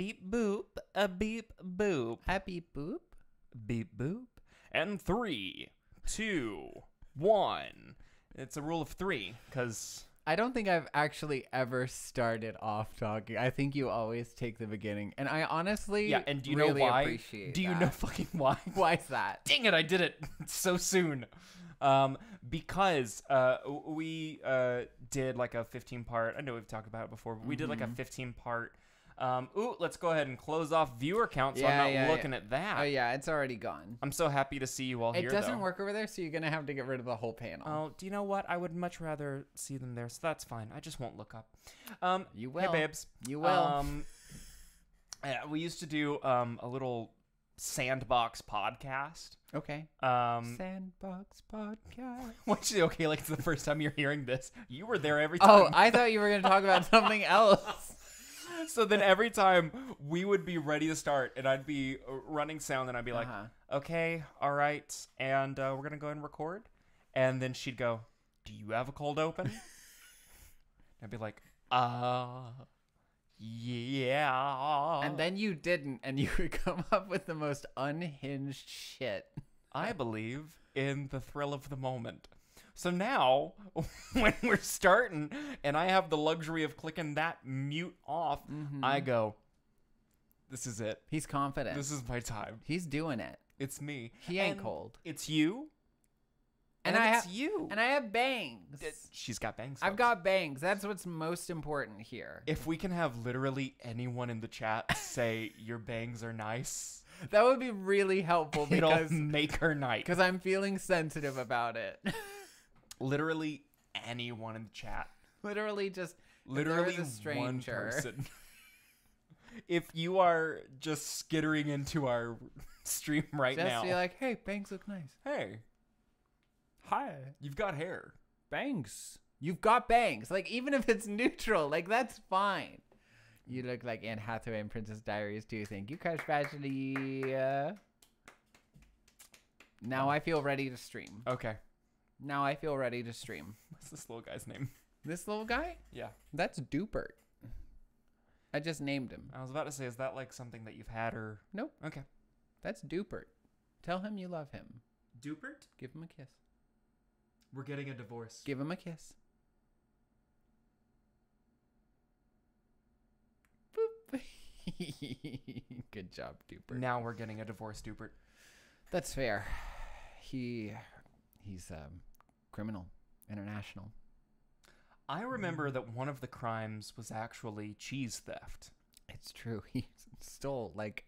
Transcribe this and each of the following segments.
beep boop, a beep boop, A beep boop. beep boop, and 3, 2, 1. It's a rule of 3 because I don't think I've actually ever started off talking. I think you always take the beginning, and I honestly And do you really know why? appreciate Do you that. know fucking why? Why is that? Dang it! I did it so soon. Because we did like a 15-part. I know we've talked about it before, but we did like a 15-part. Let's go ahead and close off viewer count so I'm not looking at that. Oh yeah, it's already gone. I'm so happy to see you all here. It doesn't though. work over there, so you're gonna have to get rid of the whole panel. Oh, do you know what? I would much rather see them there, so that's fine. I just won't look up. You will. Hey, babes. You will. Yeah, we used to do a little sandbox podcast. Okay. Sandbox podcast. Which okay, like it's the first time you're hearing this. You were there every time. Oh, I thought you were gonna talk about something else. So then every time we would be ready to start, and I'd be running sound, and I'd be like, okay, all right, and we're going to go ahead and record. And then she'd go, do you have a cold open? I'd be like, yeah. And then you didn't, and you would come up with the most unhinged shit. I believe in the thrill of the moment. So now, when we're starting, and I have the luxury of clicking that mute off, I go, this is it. He's confident. This is my time. He's doing it. It's me. He ain't cold. It's you. And it's you. And I have bangs. She's got bangs. I've folks. got bangs. That's what's most important here. If we can have literally anyone in the chat say your bangs are nice, that would be really helpful because it'll make her night. Because I'm feeling sensitive about it. Literally anyone in the chat. Literally Literally a stranger. one person. If you are just skittering into our stream right now. Just be like, hey, bangs look nice. Hey. Hi. You've got hair. Bangs. You've got bangs. Like, even if it's neutral, like, that's fine. You look like Anne Hathaway in Princess Diaries too. Thank you, Crash Bashley. Now I feel ready to stream. Okay. Now I feel ready to stream. What's this little guy's name? This little guy? Yeah. That's Dupert. I just named him. I was about to say, is that like something that you've had or? Nope. Okay. That's Dupert. Tell him you love him. Dupert? Give him a kiss. We're getting a divorce. Give him a kiss. Boop. Good job, Dupert. Now we're getting a divorce, Dupert. That's fair. He's criminal, international. I remember that one of the crimes was actually cheese theft. It's true. He stole like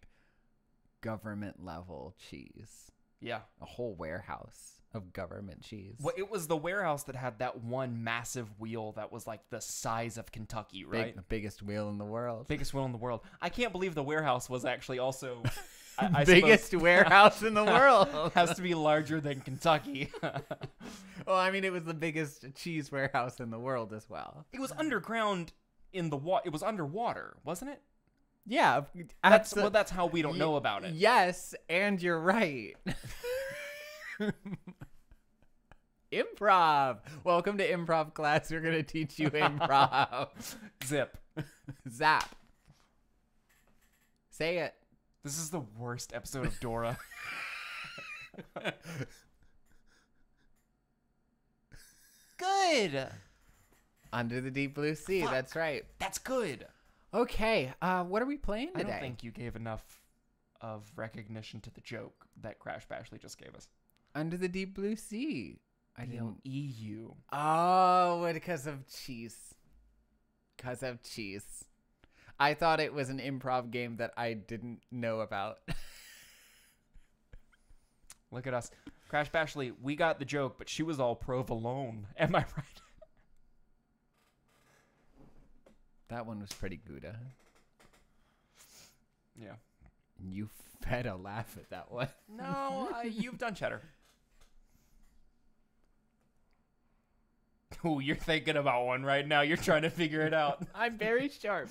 government level cheese. Yeah. A whole warehouse of government cheese. Well, it was the warehouse that had that one massive wheel that was like the size of Kentucky, right? The biggest wheel in the world. Biggest wheel in the world. I can't believe the warehouse was actually also I biggest warehouse in the world. Has to be larger than Kentucky. Well, I mean, it was the biggest cheese warehouse in the world as well. It was underground in the water. It was underwater, wasn't it? Yeah. That's how we don't know about it. Yes, and you're right. Improv. Welcome to improv class. We're going to teach you improv. Zip. Zap. Say it. This is the worst episode of Dora. Good. Under the deep blue sea. Fuck. That's right. That's good. Okay. What are we playing today? I don't think you gave enough of recognition to the joke that Crash Bashley just gave us. Under the deep blue sea. I didn't. EU. Oh, because of cheese. Because of cheese. I thought it was an improv game that I didn't know about. Look at us. Crash Bashley, we got the joke, but she was all provolone. Am I right? That one was pretty Gouda. Yeah. You fed a laugh at that one. No, you've done cheddar. Ooh, you're thinking about one right now. You're trying to figure it out. I'm very sharp.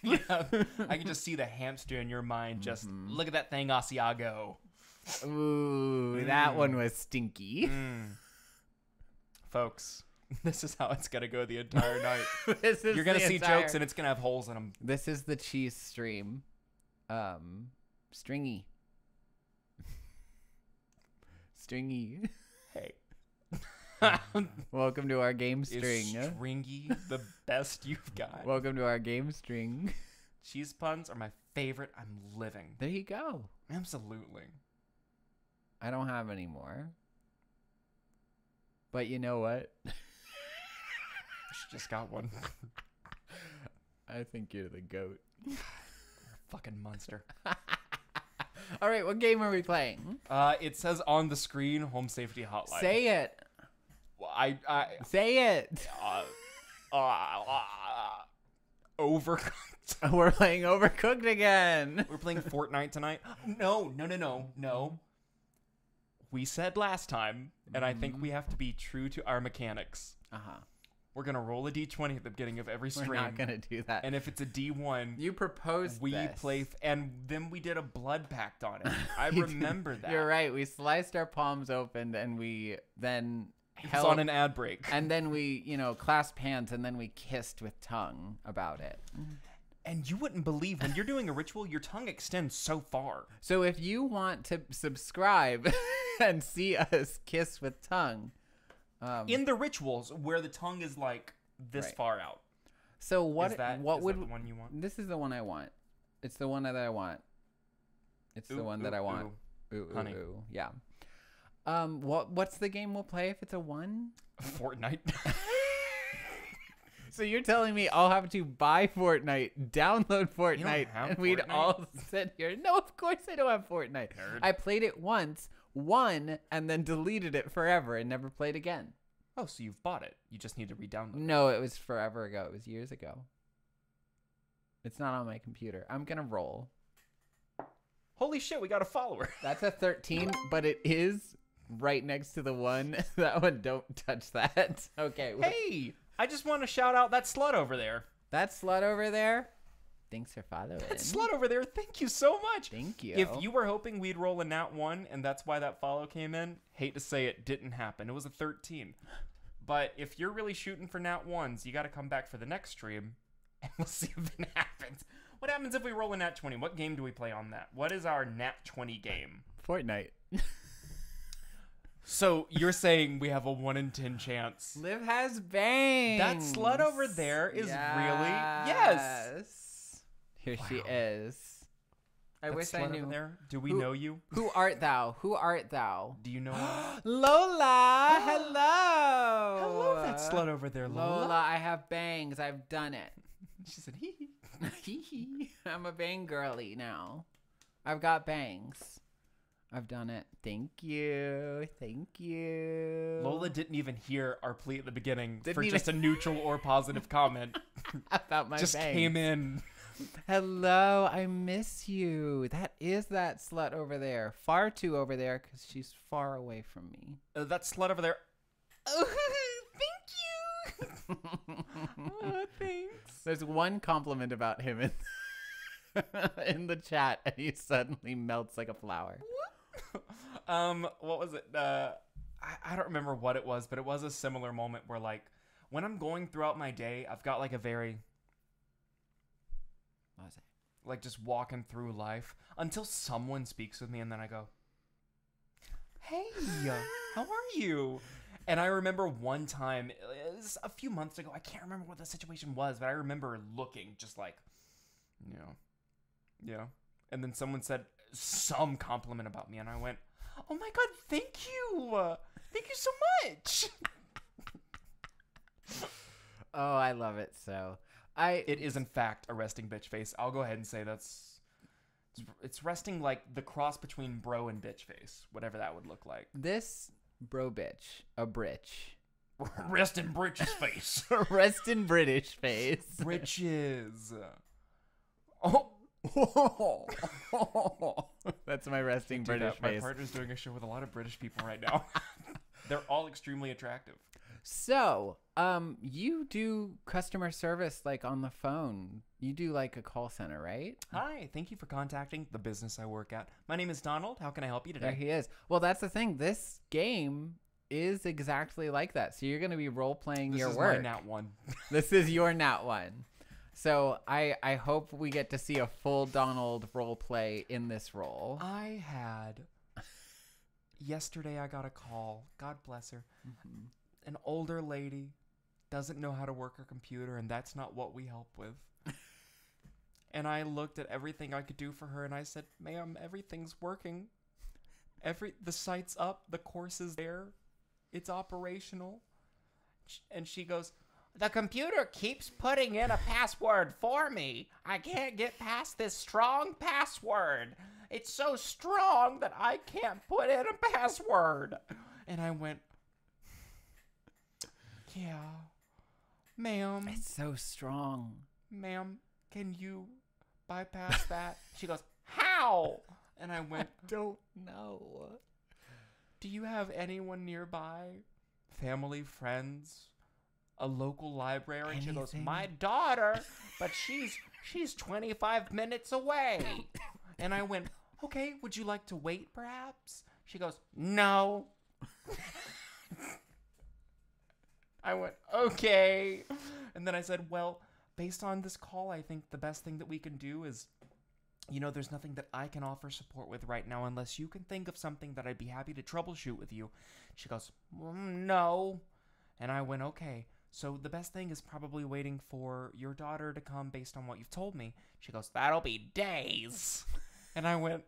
Yeah, I can just see the hamster in your mind. Just look at that thing, Asiago. Ooh, that one was stinky. Folks, This is how it's gonna go the entire night. You're gonna see jokes and it's gonna have holes in them. This is the cheese stream. Stringy. Stringy. Hey. Welcome to our game string. Is stringy the best you've got? Welcome to our game string. Cheese puns are my favorite. I'm living. There you go. Absolutely. I don't have any more. But you know what? She just got one. I think you're the goat. You're a fucking monster. All right, what game are we playing? It says on the screen, Home Safety Hotline. Say it. Well, Say it. Overcooked. We're playing Overcooked again. We're playing Fortnite tonight. No. We said last time, and I think we have to be true to our mechanics. We're going to roll a D20 at the beginning of every stream. We're not going to do that. And if it's a D1, you proposed we this. play, and then we did a blood pact on it. I remember that. You're right. We sliced our palms open, and we then held on an ad break. And then we, clasped hands, and then we kissed with tongue about it. And you wouldn't believe, when you're doing a ritual, your tongue extends so far. So if you want to subscribe and see us kiss with tongue, in the rituals where the tongue is like this far out. So what? Is that the one you want? This is the one I want. It's the one that I want. It's the one that I want. Ooh, honey. Ooh. Yeah. What's the game we'll play if it's a 1? Fortnite. So you're telling me I'll have to buy Fortnite, download Fortnite, and we'd all sit here? No, of course I don't have Fortnite. Nerd. I played it once, won, and then deleted it forever and never played again. Oh, so you've bought it. You just need to re-download it. No, it was forever ago. It was years ago. It's not on my computer. I'm going to roll. Holy shit, we got a follower. That's a 13, but it is right next to the 1. That one, don't touch that. Okay. Hey, I just want to shout out that slut over there. That slut over there? Thanks for following. That slut over there, thank you so much. Thank you. If you were hoping we'd roll a nat 1 and that's why that follow came in, hate to say it, didn't happen. It was a 13. But if you're really shooting for nat 1s, you got to come back for the next stream and we'll see if it happens. What happens if we roll a nat 20? What game do we play on that? What is our nat 20 game? Fortnite. So you're saying we have a 1 in 10 chance? Liv has bangs. That slut over there is really yes. Here she is. I That wish I slut knew. Over there? Do we know you? Who art thou? Who art thou? Do you know her? Lola, hello. Hello, that slut over there, Lola. Lola, I have bangs. I've done it. She said, hee hee. Hee hee. I'm a bang girly now. I've got bangs. I've done it. Thank you. Thank you. Lola didn't even hear our plea at the beginning Didn't for even- just a neutral or positive comment. About my Just bangs. came in. Hello, I miss you. That is that slut over there. Far too over there because she's far away from me. That slut over there. Oh, thank you. Oh, thanks. There's one compliment about him in, in the chat, and he suddenly melts like a flower. What was it? I don't remember what it was, but it was a similar moment where, like, when I'm going throughout my day, I've got like a very, What was it? like, just walking through life until someone speaks with me, and then I go, "Hey, how are you?" And I remember one time, it was a few months ago, I can't remember what the situation was, but I remember looking just like, yeah. And then someone said some compliment about me, and I went, "Oh my God, thank you. Thank you so much." Oh, I love it so. It is, in fact, a resting bitch face. I'll go ahead and say it's resting like the cross between bro and bitch face, whatever that would look like. This bro bitch, a britch. Rest in britches face. Rest in British face. Britches. Oh. That's my resting British My face. partner's doing a show with a lot of British people right now. They're all extremely attractive. So, you do customer service like on the phone. You do like a call center, right? Hi, thank you for contacting the business I work at. My name is Donald. How can I help you There today? he is. Well, that's the thing. This game is exactly like that. So you're going to be role playing This your is work. my nat one. This is your nat one. So I hope we get to see a full Donald role play in this role. Yesterday I got a call. God bless her. An older lady doesn't know how to work her computer, and that's not what we help with. And I looked at everything I could do for her, and I said, "Ma'am, everything's working. The site's up. The course is there. It's operational." And she goes, "The computer keeps putting in a password for me. I can't get past this strong password. It's so strong that I can't put in a password." And I went, "Yeah, ma'am. It's so strong. Ma'am, can you bypass that?" She goes, "How?" And I went, Don't know. "Do you have anyone nearby? Family, friends, a local library?" And she goes, Anything? "My daughter, but she's 25 minutes away." And I went, "Okay, would you like to wait perhaps?" She goes, "No." I went, "Okay." And then I said, "Well, based on this call, I think the best thing that we can do is, there's nothing that I can offer support with right now unless you can think of something that I'd be happy to troubleshoot with you." She goes, "No." And I went, "Okay, so the best thing is probably waiting for your daughter to come based on what you've told me." She goes, "That'll be days." And I went,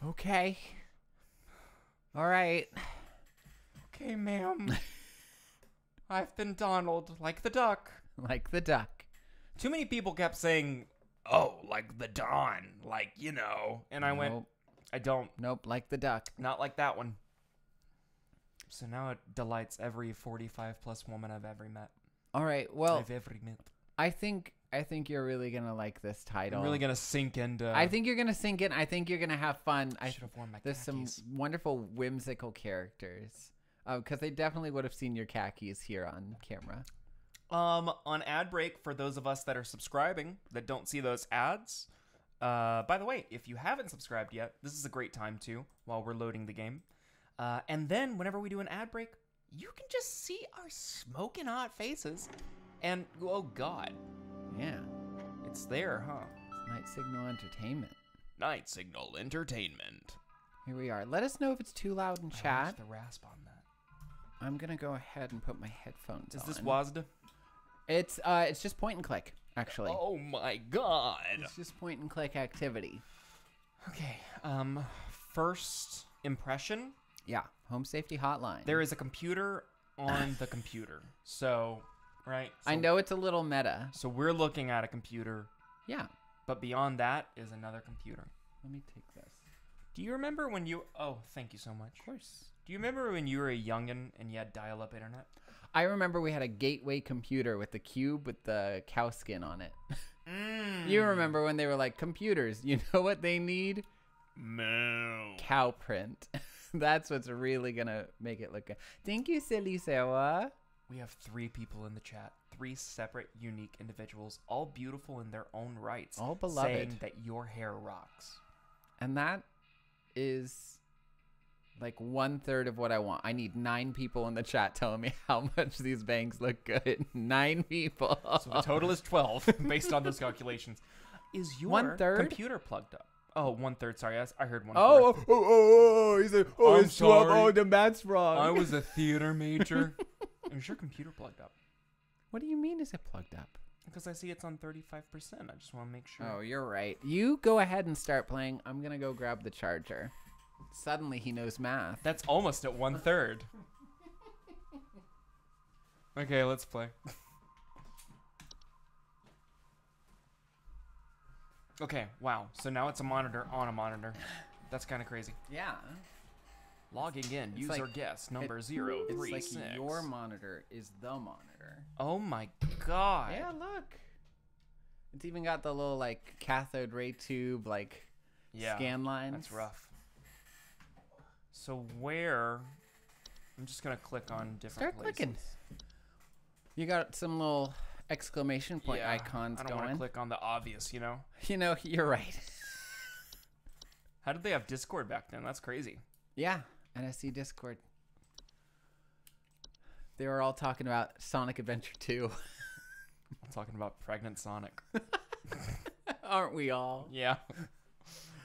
Okay. All right. "Okay, ma'am. I've been Donald, like the duck." Like the duck. Too many people kept saying, "Oh, like the Don, And I went, Nope. "I don't. Nope, like the duck. Not like that one." So now it delights every 45-plus woman I've ever met. All right. Well, I've ever met. I think you're really going to like this title. I'm really going to sink into... I think you're going to sink in. I think you're going to have fun. I should have worn my There's khakis. some wonderful whimsical characters. Because they definitely would have seen your khakis here on camera. On ad break, for those of us that are subscribing that don't see those ads, by the way, if you haven't subscribed yet, this is a great time to, while we're loading the game. And then whenever we do an ad break, you can just see our smoking hot faces. And, oh God, Yeah. it's there, huh? It's Night Signal Entertainment. Night Signal Entertainment. Here we are. Let us know if it's too loud in I chat. like the rasp on that. I'm going to go ahead and put my headphones on. Is this WASD? It's just point and click, actually. Oh my God. It's just point and click activity. Okay, first impression. Yeah. Home Safety Hotline. There is a computer on the computer. So, right? I know it's a little meta. So we're looking at a computer, Yeah. but beyond that is another computer. Let me take this. Do you remember when you... Oh, thank you so much. Of course. Do you remember when you were a youngin' and you had dial-up internet? I remember we had a gateway computer with the cube with the cow skin on it. You remember when they were like, computers, you know what they need? No. Cow print. That's what's really going to make it look good. Thank you, Silly Sewa. We have 3 people in the chat. 3 separate, unique individuals, all beautiful in their own rights. All beloved. Saying that your hair rocks. And that is like 1/3 of what I want. I need 9 people in the chat telling me how much these bangs look good. 9 people. So the total is 12 based on those calculations. Is your 1/3? computer plugged up? Oh, 1/3. Sorry, I heard 1/4. Oh, he said, I'm it's 12. sorry. Oh, the math's wrong. I was a theater major. Is your computer plugged up? What do you mean is it plugged up? Because I see it's on 35%. I just want to make sure. Oh, you're right. You go ahead and start playing. I'm going to go grab the charger. Suddenly he knows math. That's almost at 1/3. Okay, let's play. Okay, wow. So now it's a monitor on a monitor. That's kind of crazy. Yeah. Logging in. It's User like- guest number It's 036. like your monitor is the monitor. Oh my God. Yeah, look. It's even got the little like cathode ray tube like scan lines. That's rough. So where... I'm just going to click on different Start places. clicking. You got some little exclamation point Yeah, icons I don't want to going. click on the obvious, you know? You know, you're right. How did they have Discord back then? That's crazy. Yeah, NSC Discord. They were all talking about Sonic Adventure 2. I'm talking about pregnant Sonic. Aren't we all? Yeah.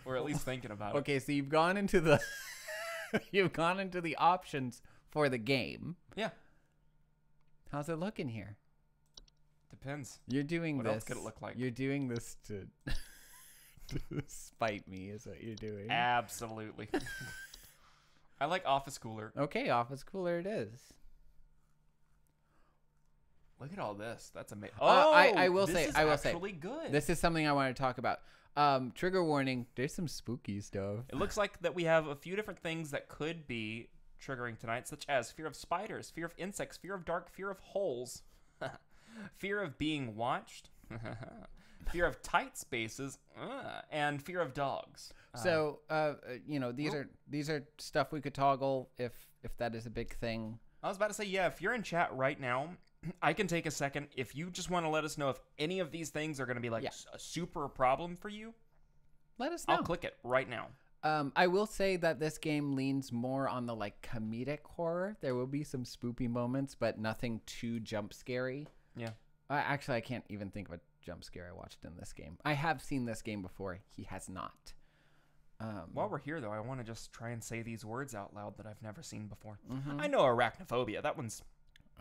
Or at least thinking about it. Okay, so you've gone into the options for the game. Yeah. How's it looking here? Depends. You're doing What this. else could it look like? You're doing this to spite me, is what you're doing. Absolutely. I like Office Cooler. Okay, Office Cooler it is. Look at all this. That's amazing. I will this say, is I will say, actually good. this is something I want to talk about. Trigger warning, there's some spooky stuff. It looks like that we have a few different things that could be triggering tonight, such as fear of spiders, fear of insects, fear of dark, fear of holes, fear of being watched, fear of tight spaces, and fear of dogs. So, these are stuff we could toggle if that is a big thing. I was about to say, yeah, if you're in chat right now, I can take a second. If you just want to let us know if any of these things are going to be like a super problem for you, let us know. I'll click it right now. I will say that this game leans more on the like comedic horror. There will be some spoopy moments, but nothing too jump scary. Yeah. Actually, I can't even think of a jump scare I watched in this game. I have seen this game before. He has not. While we're here, though, I want to just try and say these words out loud that I've never seen before. Mm-hmm. I know arachnophobia. That one's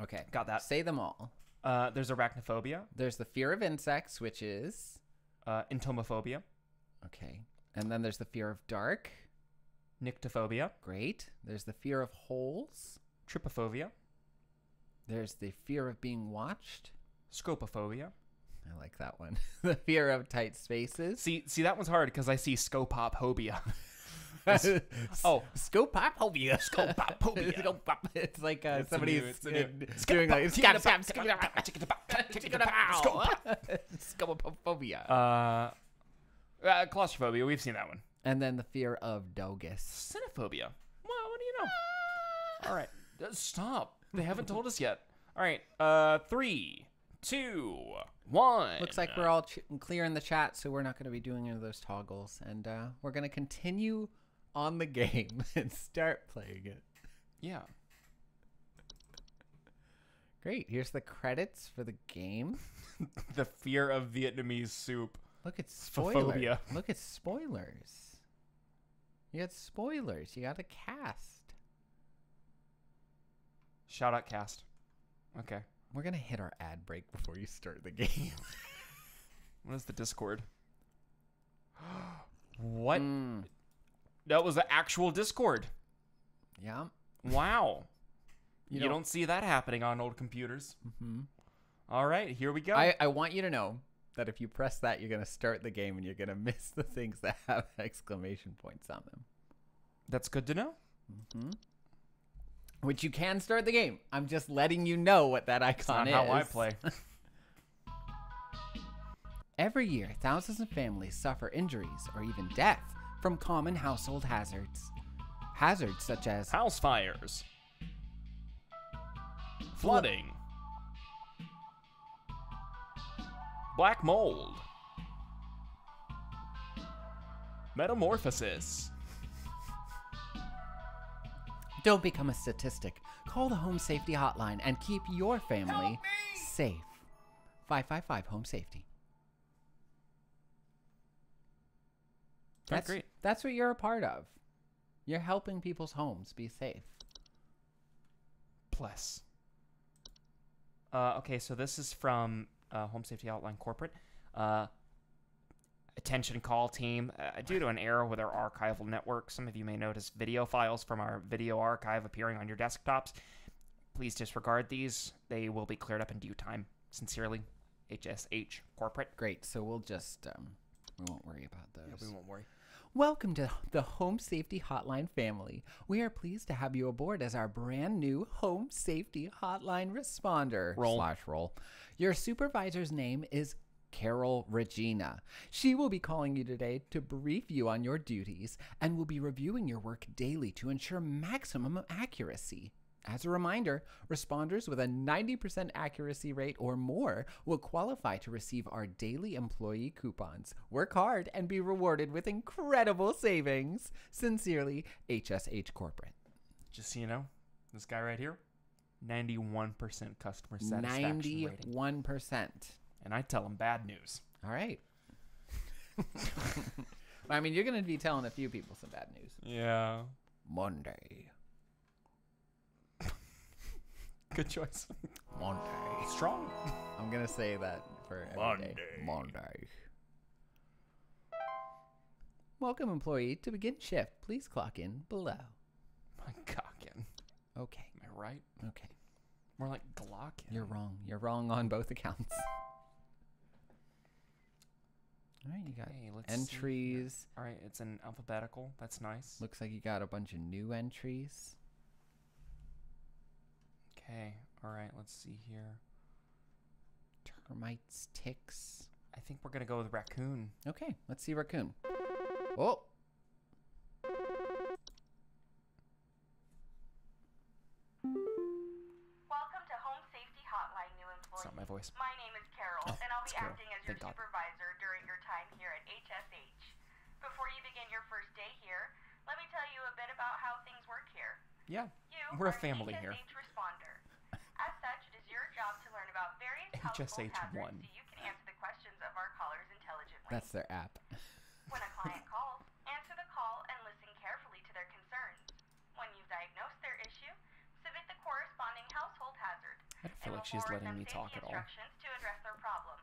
okay. got that. Say them all. There's arachnophobia. There's the fear of insects, which is entomophobia. Okay. And then there's the fear of dark. Nyctophobia. Great. There's the fear of holes. Trypophobia. There's the fear of being watched. Scopophobia. I like that one. The fear of tight spaces. See, that one's hard because I see scopophobia. Scopophobia. Scopophobia. It's like It's somebody's a new- doing like scopophobia. Claustrophobia. We've seen that one. And then the fear of dogus. Cynophobia. Well, what do you know? All right. Stop. They haven't told us yet. All right. 3, 2, 1. Looks like we're all clear in the chat, so we're not going to be doing any of those toggles. And we're going to continue on the game and start playing it. Yeah. Great. Here's the credits for the game. The fear of Vietnamese soup. Look at spoilers. Phobia. Look at spoilers. You got spoilers. You got a cast. Shout out cast. Okay. We're going to hit our ad break before you start the game. What is the Discord? What? That was the actual Discord. Yeah. Wow. You don't see that happening on old computers. Mm-hmm. All right, here we go. I want you to know that if you press that, you're going to start the game and you're going to miss the things that have exclamation points on them. That's good to know. Mm-hmm. Which you can start the game. I'm just letting you know what that icon is. That's not how I play. Every year, thousands of families suffer injuries or even death from common household hazards. Hazards such as house fires, flooding, black mold, metamorphosis. Don't become a statistic. Call the Home Safety Hotline and keep your family safe. 555 Home Safety. That's great. That's what you're a part of. You're helping people's homes be safe. Plus. Okay, so this is from Home Safety Hotline Corporate. Attention call team. Due to an error with our archival network, some of you may notice video files from our video archive appearing on your desktops. Please disregard these. They will be cleared up in due time. Sincerely, HSH Corporate. Great. So we'll just, we won't worry about those. Yeah, we won't worry. Welcome to the Home Safety Hotline family. We are pleased to have you aboard as our brand new Home Safety Hotline responder. Roll. Your supervisor's name is Carol Regina. She will be calling you today to brief you on your duties and will be reviewing your work daily to ensure maximum accuracy. As a reminder, responders with a 90% accuracy rate or more will qualify to receive our daily employee coupons. Work hard and be rewarded with incredible savings. Sincerely, HSH Corporate. Just so you know, this guy right here, 91% customer satisfaction rating. 91%. And I tell them bad news. All right. I mean, you're going to be telling a few people some bad news. Yeah. Monday. Good choice. Monday. Strong. I'm going to say that for every day. Monday. Welcome, employee. To begin shift, please clock in below. My cockin. Okay. Am I right? Okay. More like glockin. You're wrong. You're wrong on both accounts. All right, you got entries. All right, it's in alphabetical. That's nice. Looks like you got a bunch of new entries. Okay. All right, let's see here. Termites, ticks. I think we're going to go with raccoon. Okay, let's see raccoon. Oh. Welcome to Home Safety Hotline, new employees. It's not my voice. My name is Carol, and I'll be acting as your Thank God. supervisor during your time here at HSH. Before you begin your first day here, let me tell you a bit about how things work here. Yeah, You we're are a family here. an HSH responder. As such, it is your job to learn about various household hazards so you can answer the questions of our callers intelligently. That's their app. When a client calls, answer the call and listen carefully to their concerns. When you've diagnosed their issue, submit the corresponding household hazard. I don't feel like she's letting me talk at all. Instructions to address their problem.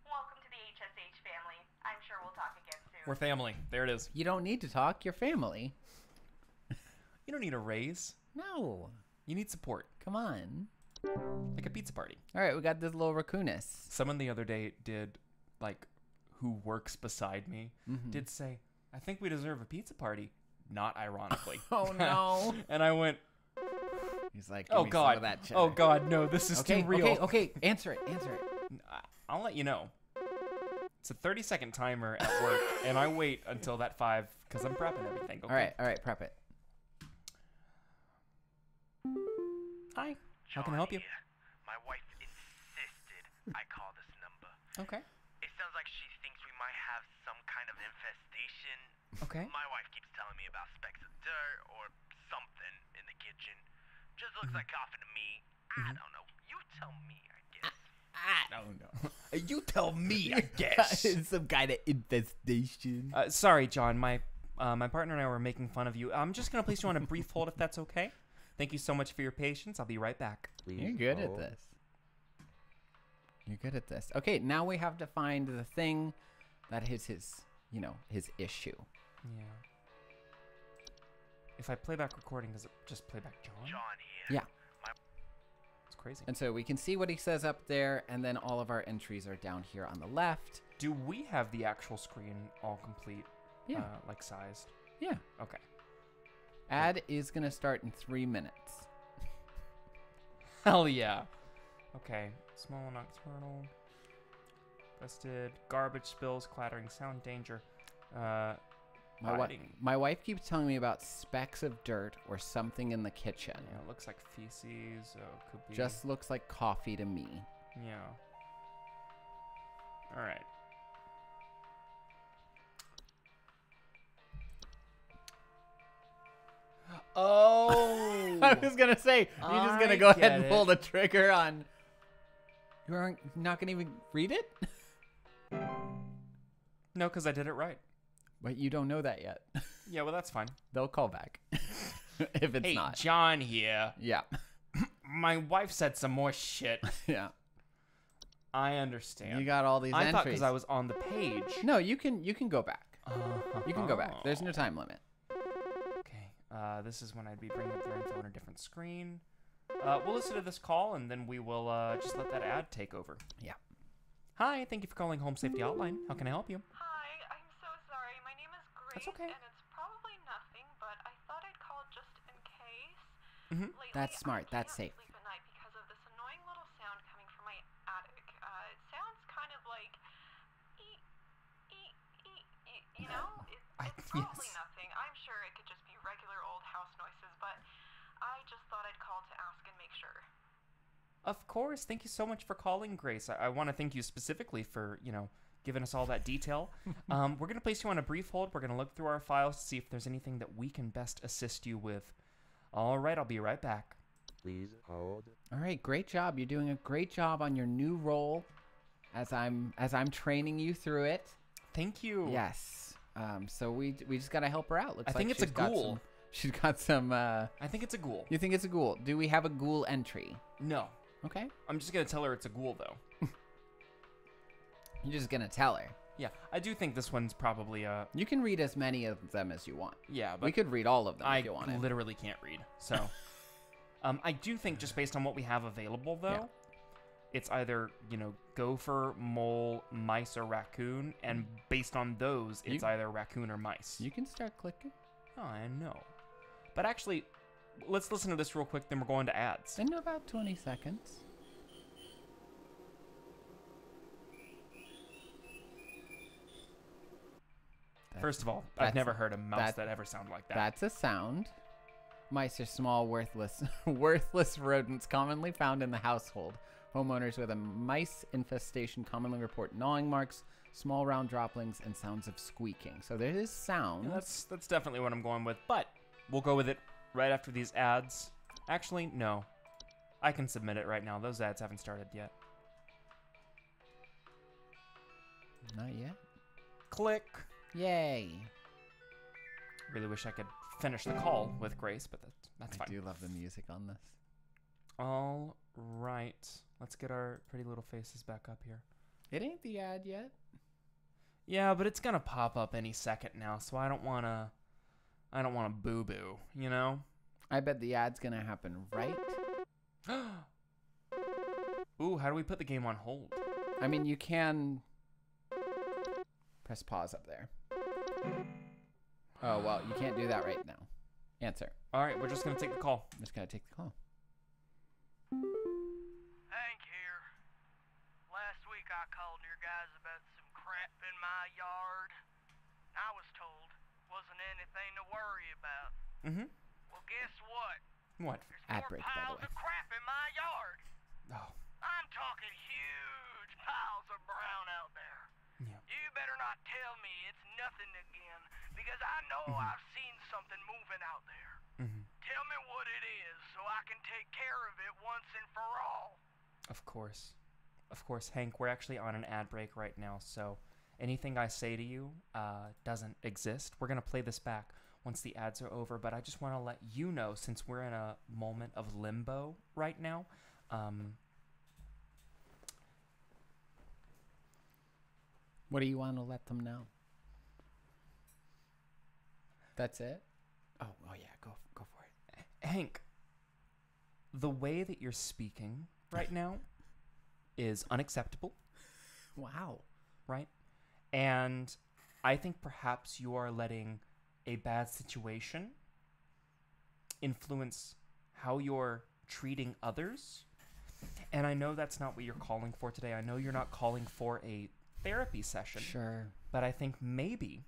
Welcome to the HSH family. I'm sure we'll talk again soon. We're family. There it is. You don't need to talk. You're family. You don't need a raise. No. You need support. Come on. Like a pizza party. All right, we got this little raccoonus. Someone the other day did, like, who works beside me, did say, I think we deserve a pizza party. Not ironically. Oh, no. And I went, He's like, oh, give me God. some of that cheddar. Oh, God, no, this is too real. Okay. Answer it. I'll let you know. It's a 30-second timer at work, and I wait until that 5 because I'm prepping everything. Okay? All right, prep it. Hi. How can I help you? My wife insisted I call this number. Okay. It sounds like she thinks we might have some kind of infestation. Okay. My wife keeps telling me about specks of dirt or something in the kitchen. Just looks like coughing to me. I don't know. You tell me, I guess. I don't know. You tell me, I guess. Some kind of infestation. Sorry, John. My partner and I were making fun of you. I'm just going to place you on a brief hold if that's okay. Thank you so much for your patience. I'll be right back. You're good at this. You're good at this. Okay, now we have to find the thing that is his issue. Yeah. If I play back recording, does it just play back John? John here. Yeah. It's crazy. And so we can see what he says up there, and then all of our entries are down here on the left. Do we have the actual screen all complete? Yeah. Like sized? Yeah. Okay. Ad is going to start in 3 minutes. Hell yeah. Okay. Small nocturnal. Busted. Garbage spills, clattering, sound danger. My wife keeps telling me about specks of dirt or something in the kitchen. Yeah, it looks like feces. Could be. Just looks like coffee to me. Yeah. All right. Oh. I was going to say, you're just going to go ahead and pull the trigger on... You're not going to even read it? No, because I did it right. But you don't know that yet. Yeah, well, that's fine. They'll call back. If it's not. John here. Yeah. My wife said some more shit. Yeah. I understand. You got all these entries. I thought because I was on the page. No, you can go back. You can go back. There's no time limit. Okay. This is when I'd be bringing up their info on a different screen. We'll listen to this call, and then we will just let that ad take over. Yeah. Hi, thank you for calling Home Safety Hotline. How can I help you? Hi, I'm so sorry. My name is Grace, That's okay. and it's probably nothing, but I thought I'd call just in case. Lately, That's smart. I That's can't safe. sleep at night because of this annoying little sound coming from my attic. It sounds kind of like, you know? It's probably Yes. nothing. I'm sure it could just be regular old house noises, but I just thought I'd call to ask and make sure. Of course. Thank you so much for calling, Grace. I want to thank you specifically for, giving us all that detail. We're going to place you on a brief hold. We're going to look through our files to see if there's anything that we can best assist you with. All right, I'll be right back. Please hold. All right, great job. You're doing a great job on your new role as I'm training you through it. Thank you. Yes. So we just gotta help her out. Looks I think like it's a ghoul. She's got some. I think it's a ghoul. You think it's a ghoul? Do we have a ghoul entry? No. Okay. I'm just gonna tell her it's a ghoul, though. You're just gonna tell her. Yeah, I do think this one's probably a. You can read as many of them as you want. Yeah, but we could read all of them if you I wanted. literally can't read. So, I do think just based on what we have available, though, it's either gopher, mole, mice, or raccoon, and based on those, it's either raccoon or mice. You can start clicking. Oh, I know. But actually, let's listen to this real quick. Then we're going to ads. In about 20 seconds. First of all, I've never heard a mouse that ever sounded like that. That's a sound. Mice are small, worthless rodents commonly found in the household. Homeowners with a mice infestation commonly report gnawing marks, small round droplings, and sounds of squeaking. So there is sound. Yeah, that's definitely what I'm going with. But we'll go with it right after these ads. Actually, no. I can submit it right now. Those ads haven't started yet. Not yet. Click. Yay. Really wish I could finish the call with Grace, but that's fine. I do love the music on this. All right. Let's get our pretty little faces back up here. It ain't the ad yet. Yeah, but it's gonna pop up any second now, so I don't wanna boo-boo, you know? I bet the ad's gonna happen right. Ooh, how do we put the game on hold? I mean, you can press pause up there. Oh, well, you can't do that right now. Answer. All right, we're just gonna take the call. I'm just gonna take the call. Hank here. Last week I called your guys about some crap in my yard. I was told wasn't anything to worry about. Mm-hmm. Well, guess what? What? There's Ad more break, by the piles way. of crap in my yard. Oh. I'm talking huge piles of brown out there. Yeah. You better not tell me it's nothing again, because I know I've seen something moving out there. Mm-hmm. Tell me what it is so I can take care of it once and for all. Of course. Of course, Hank, we're actually on an ad break right now, so anything I say to you doesn't exist. We're going to play this back once the ads are over, but I just want to let you know, since we're in a moment of limbo right now, what do you want to let them know? That's it? Oh yeah, go for it. Hank, the way that you're speaking right now is unacceptable. Wow. Right? And I think perhaps you are letting a bad situation influence how you're treating others. And I know that's not what you're calling for today. I know you're not calling for a therapy session. Sure. But I think maybe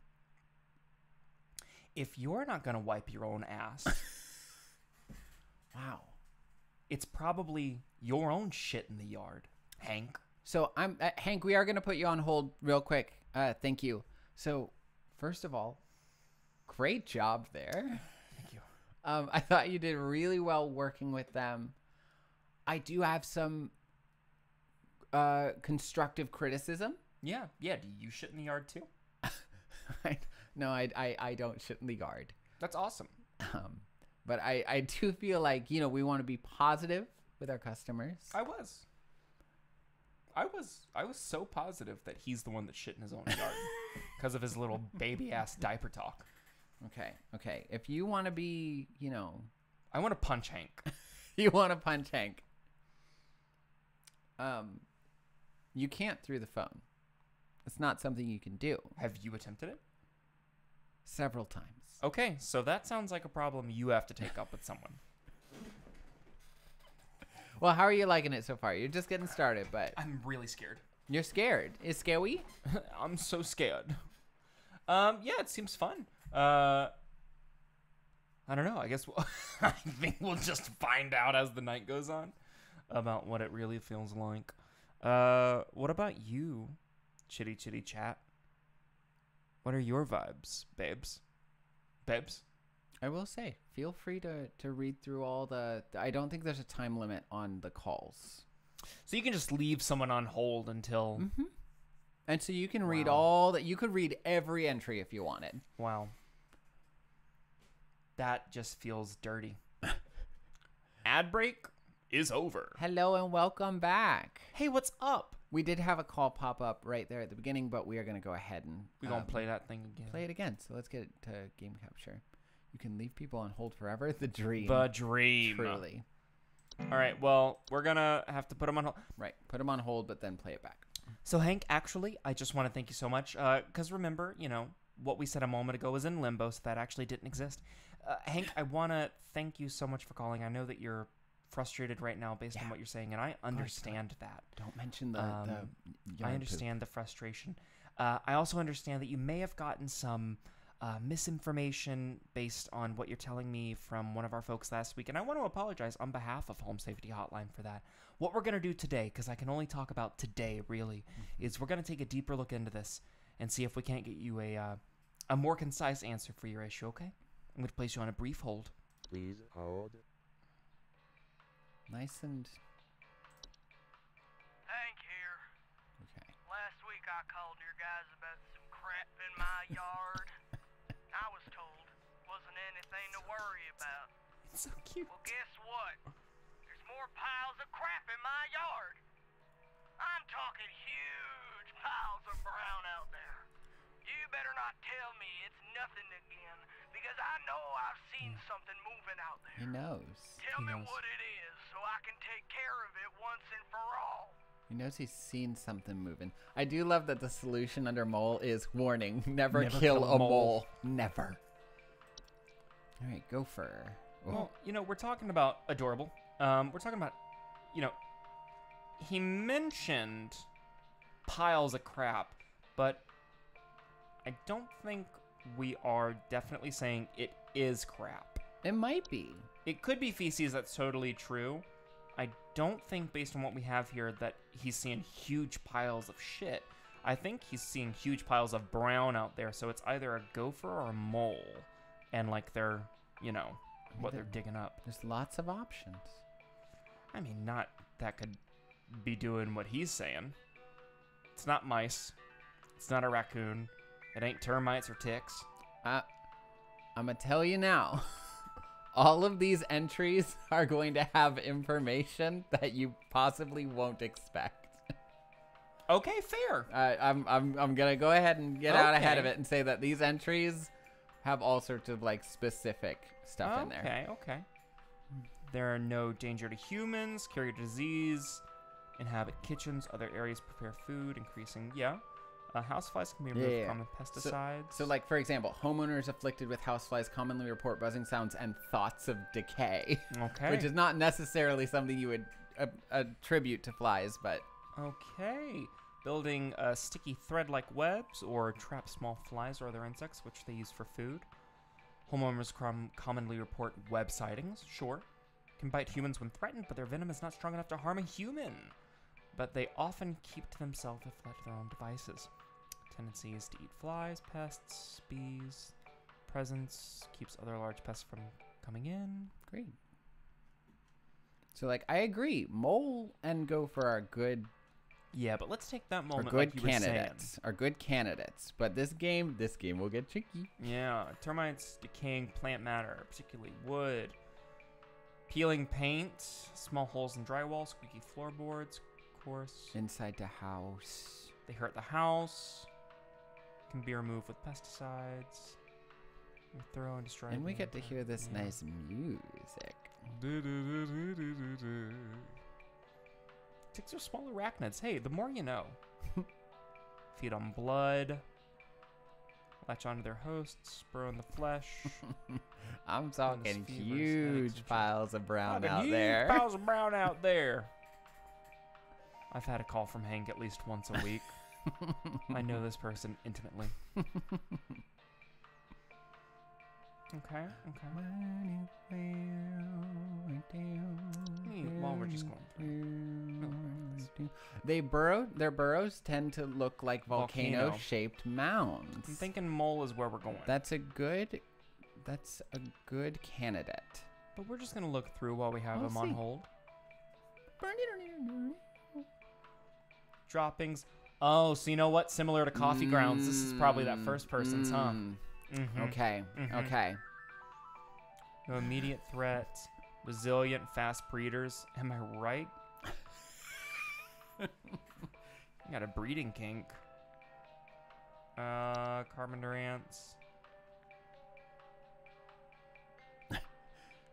if you're not going to wipe your own ass, Wow. it's probably your own shit in the yard, Hank. So I'm Hank, we are going to put you on hold real quick. Thank you. So, first of all, great job there. Thank you. I thought you did really well working with them. I do have some constructive criticism. Yeah. Do you shit in the yard too? No, I don't shit in the yard. That's awesome. But I do feel like, we want to be positive with our customers. I was so positive that he's the one that shit in his own yard because of his little baby ass diaper talk. Okay. If you want to be, I want to punch Hank. you want to punch Hank. You can't through the phone. It's not something you can do. Have you attempted it? Several times. Okay, so that sounds like a problem you have to take up with someone. Well, how are you liking it so far? You're just getting started, but I'm really scared. you're scared. Is scary? I'm so scared. Yeah, it seems fun. I don't know. I guess I think we'll just find out as the night goes on about what it really feels like. What about you, Chitty Chitty Chat? What are your vibes, babes? Babes? I will say, feel free to read through all the... I don't think there's a time limit on the calls. So you can just leave someone on hold until... Mm-hmm. And so you can read all that. You could read every entry if you wanted. Wow. That just feels dirty. Ad break is over. Hello and welcome back. Hey, what's up? We did have a call pop up right there at the beginning, but we are going to go ahead and... We're going to play that thing again. Play it again. So let's get it to game capture. You can leave people on hold forever. The dream. The dream. Truly. All right, well, we're going to have to put them on hold. Right. Put them on hold, but then play it back. So, Hank, actually, I just want to thank you so much. Because remember, what we said a moment ago was in limbo, so that actually didn't exist. Hank, I want to thank you so much for calling. I know that you're frustrated right now based on what you're saying, and I understand that. Don't mention the I understand the frustration. I also understand that you may have gotten some misinformation based on what you're telling me from one of our folks last week, and I want to apologize on behalf of Home Safety Hotline for that. What we're going to do today, because I can only talk about today, really, is we're going to take a deeper look into this and see if we can't get you a more concise answer for your issue, okay? I'm going to place you on a brief hold. Please hold. Nice and... Hank here. Okay. Last week I called your guys about some crap in my yard. I was told wasn't anything to worry about. It's so cute. Well, guess what? There's more piles of crap in my yard. I'm talking huge piles of brown out there. You better not tell me it's nothing again, because I know I've seen something moving out there. He knows. Tell me what it is so I can take care of it once and for all. He knows he's seen something moving. I do love that the solution under mole is warning. Never kill a mole. Never. All right, gopher. Well, we're talking about adorable. We're talking about, he mentioned piles of crap, but I don't think we are definitely saying it is crap. It might be. It could be feces, that's totally true. I don't think, based on what we have here, that he's seeing huge piles of shit. I think he's seeing huge piles of brown out there, so it's either a gopher or a mole. And, they're, what they're digging up. There's lots of options. I mean, not that could be doing what he's saying. It's not mice. It's not a raccoon. It ain't termites or ticks. I'm going to tell you now. All of these entries are going to have information that you possibly won't expect. Okay, fair. I'm gonna go ahead and get out ahead of it and say that these entries have all sorts of specific stuff in there. Okay. There are no danger to humans, carry disease, inhabit kitchens, other areas prepare food, increasing houseflies can be removed with common pesticides. So, for example, homeowners afflicted with houseflies commonly report buzzing sounds and thoughts of decay. Okay. Which is not necessarily something you would attribute to flies, but... Okay. Building sticky thread-like webs or trap small flies or other insects, which they use for food. Homeowners commonly report web sightings, sure. Can bite humans when threatened, but their venom is not strong enough to harm a human. But they often keep to themselves if left to their own devices. Tendency is to eat flies, pests, bees. Presence keeps other large pests from coming in. Great. So, I agree. Mole and gopher are good. Yeah, but let's take that moment. Are good candidates. Are good candidates. But this game will get tricky. Yeah, termites, decaying plant matter, particularly wood. Peeling paint, small holes in drywall, squeaky floorboards. Course. Inside the house. They hurt the house. Can be removed with pesticides. Thorough and destroy. And we get to hear this nice music. Ticks are small arachnids. Hey, the more you know. Feed on blood. Latch onto their hosts. Burrow in the flesh. I'm talking huge piles of brown out there. Huge piles of brown out there. I've had a call from Hank at least once a week. I know this person intimately. Okay. While we're just going through. Their burrows tend to look like volcano-shaped mounds. I'm thinking mole is where we're going. That's a good That's a good candidate. But we're just going to look through while we have We'll him on see. hold. Droppings. Oh, so you know what? Similar to coffee grounds, this is probably that first person's, huh? Mm-hmm. Okay. Mm-hmm. Okay. No immediate threat. Resilient, fast breeders. Am I right? I got a breeding kink. Carpenter ants.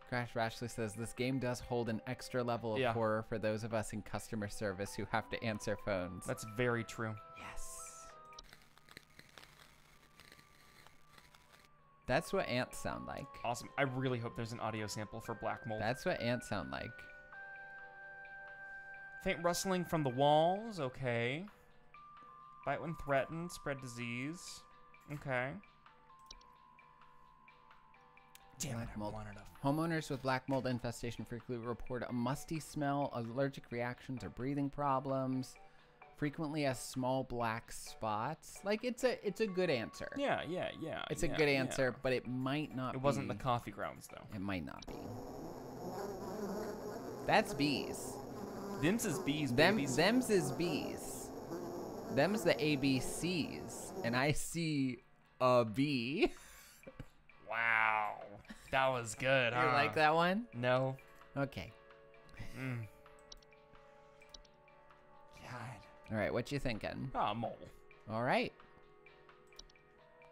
Crash Rashley says this game does hold an extra level of horror for those of us in customer service who have to answer phones. That's very true. Yes. That's what ants sound like. Awesome. I really hope there's an audio sample for black mold. That's what ants sound like. Faint rustling from the walls. Okay. Bite when threatened. Spread disease. Okay. Damn it, I wanted a... Homeowners with black mold infestation frequently report a musty smell, allergic reactions, or breathing problems. Frequently has small black spots. Like, it's a good answer. Yeah. It's a good answer, but it might not be. It wasn't the coffee grounds, though. It might not be. That's bees. Them's is bees, babies. Them's is bees. Them's the ABCs. And I see a bee. Wow. That was good, huh? You like that one? No. Okay. God. All right, what you thinking? Ah, mole. All right.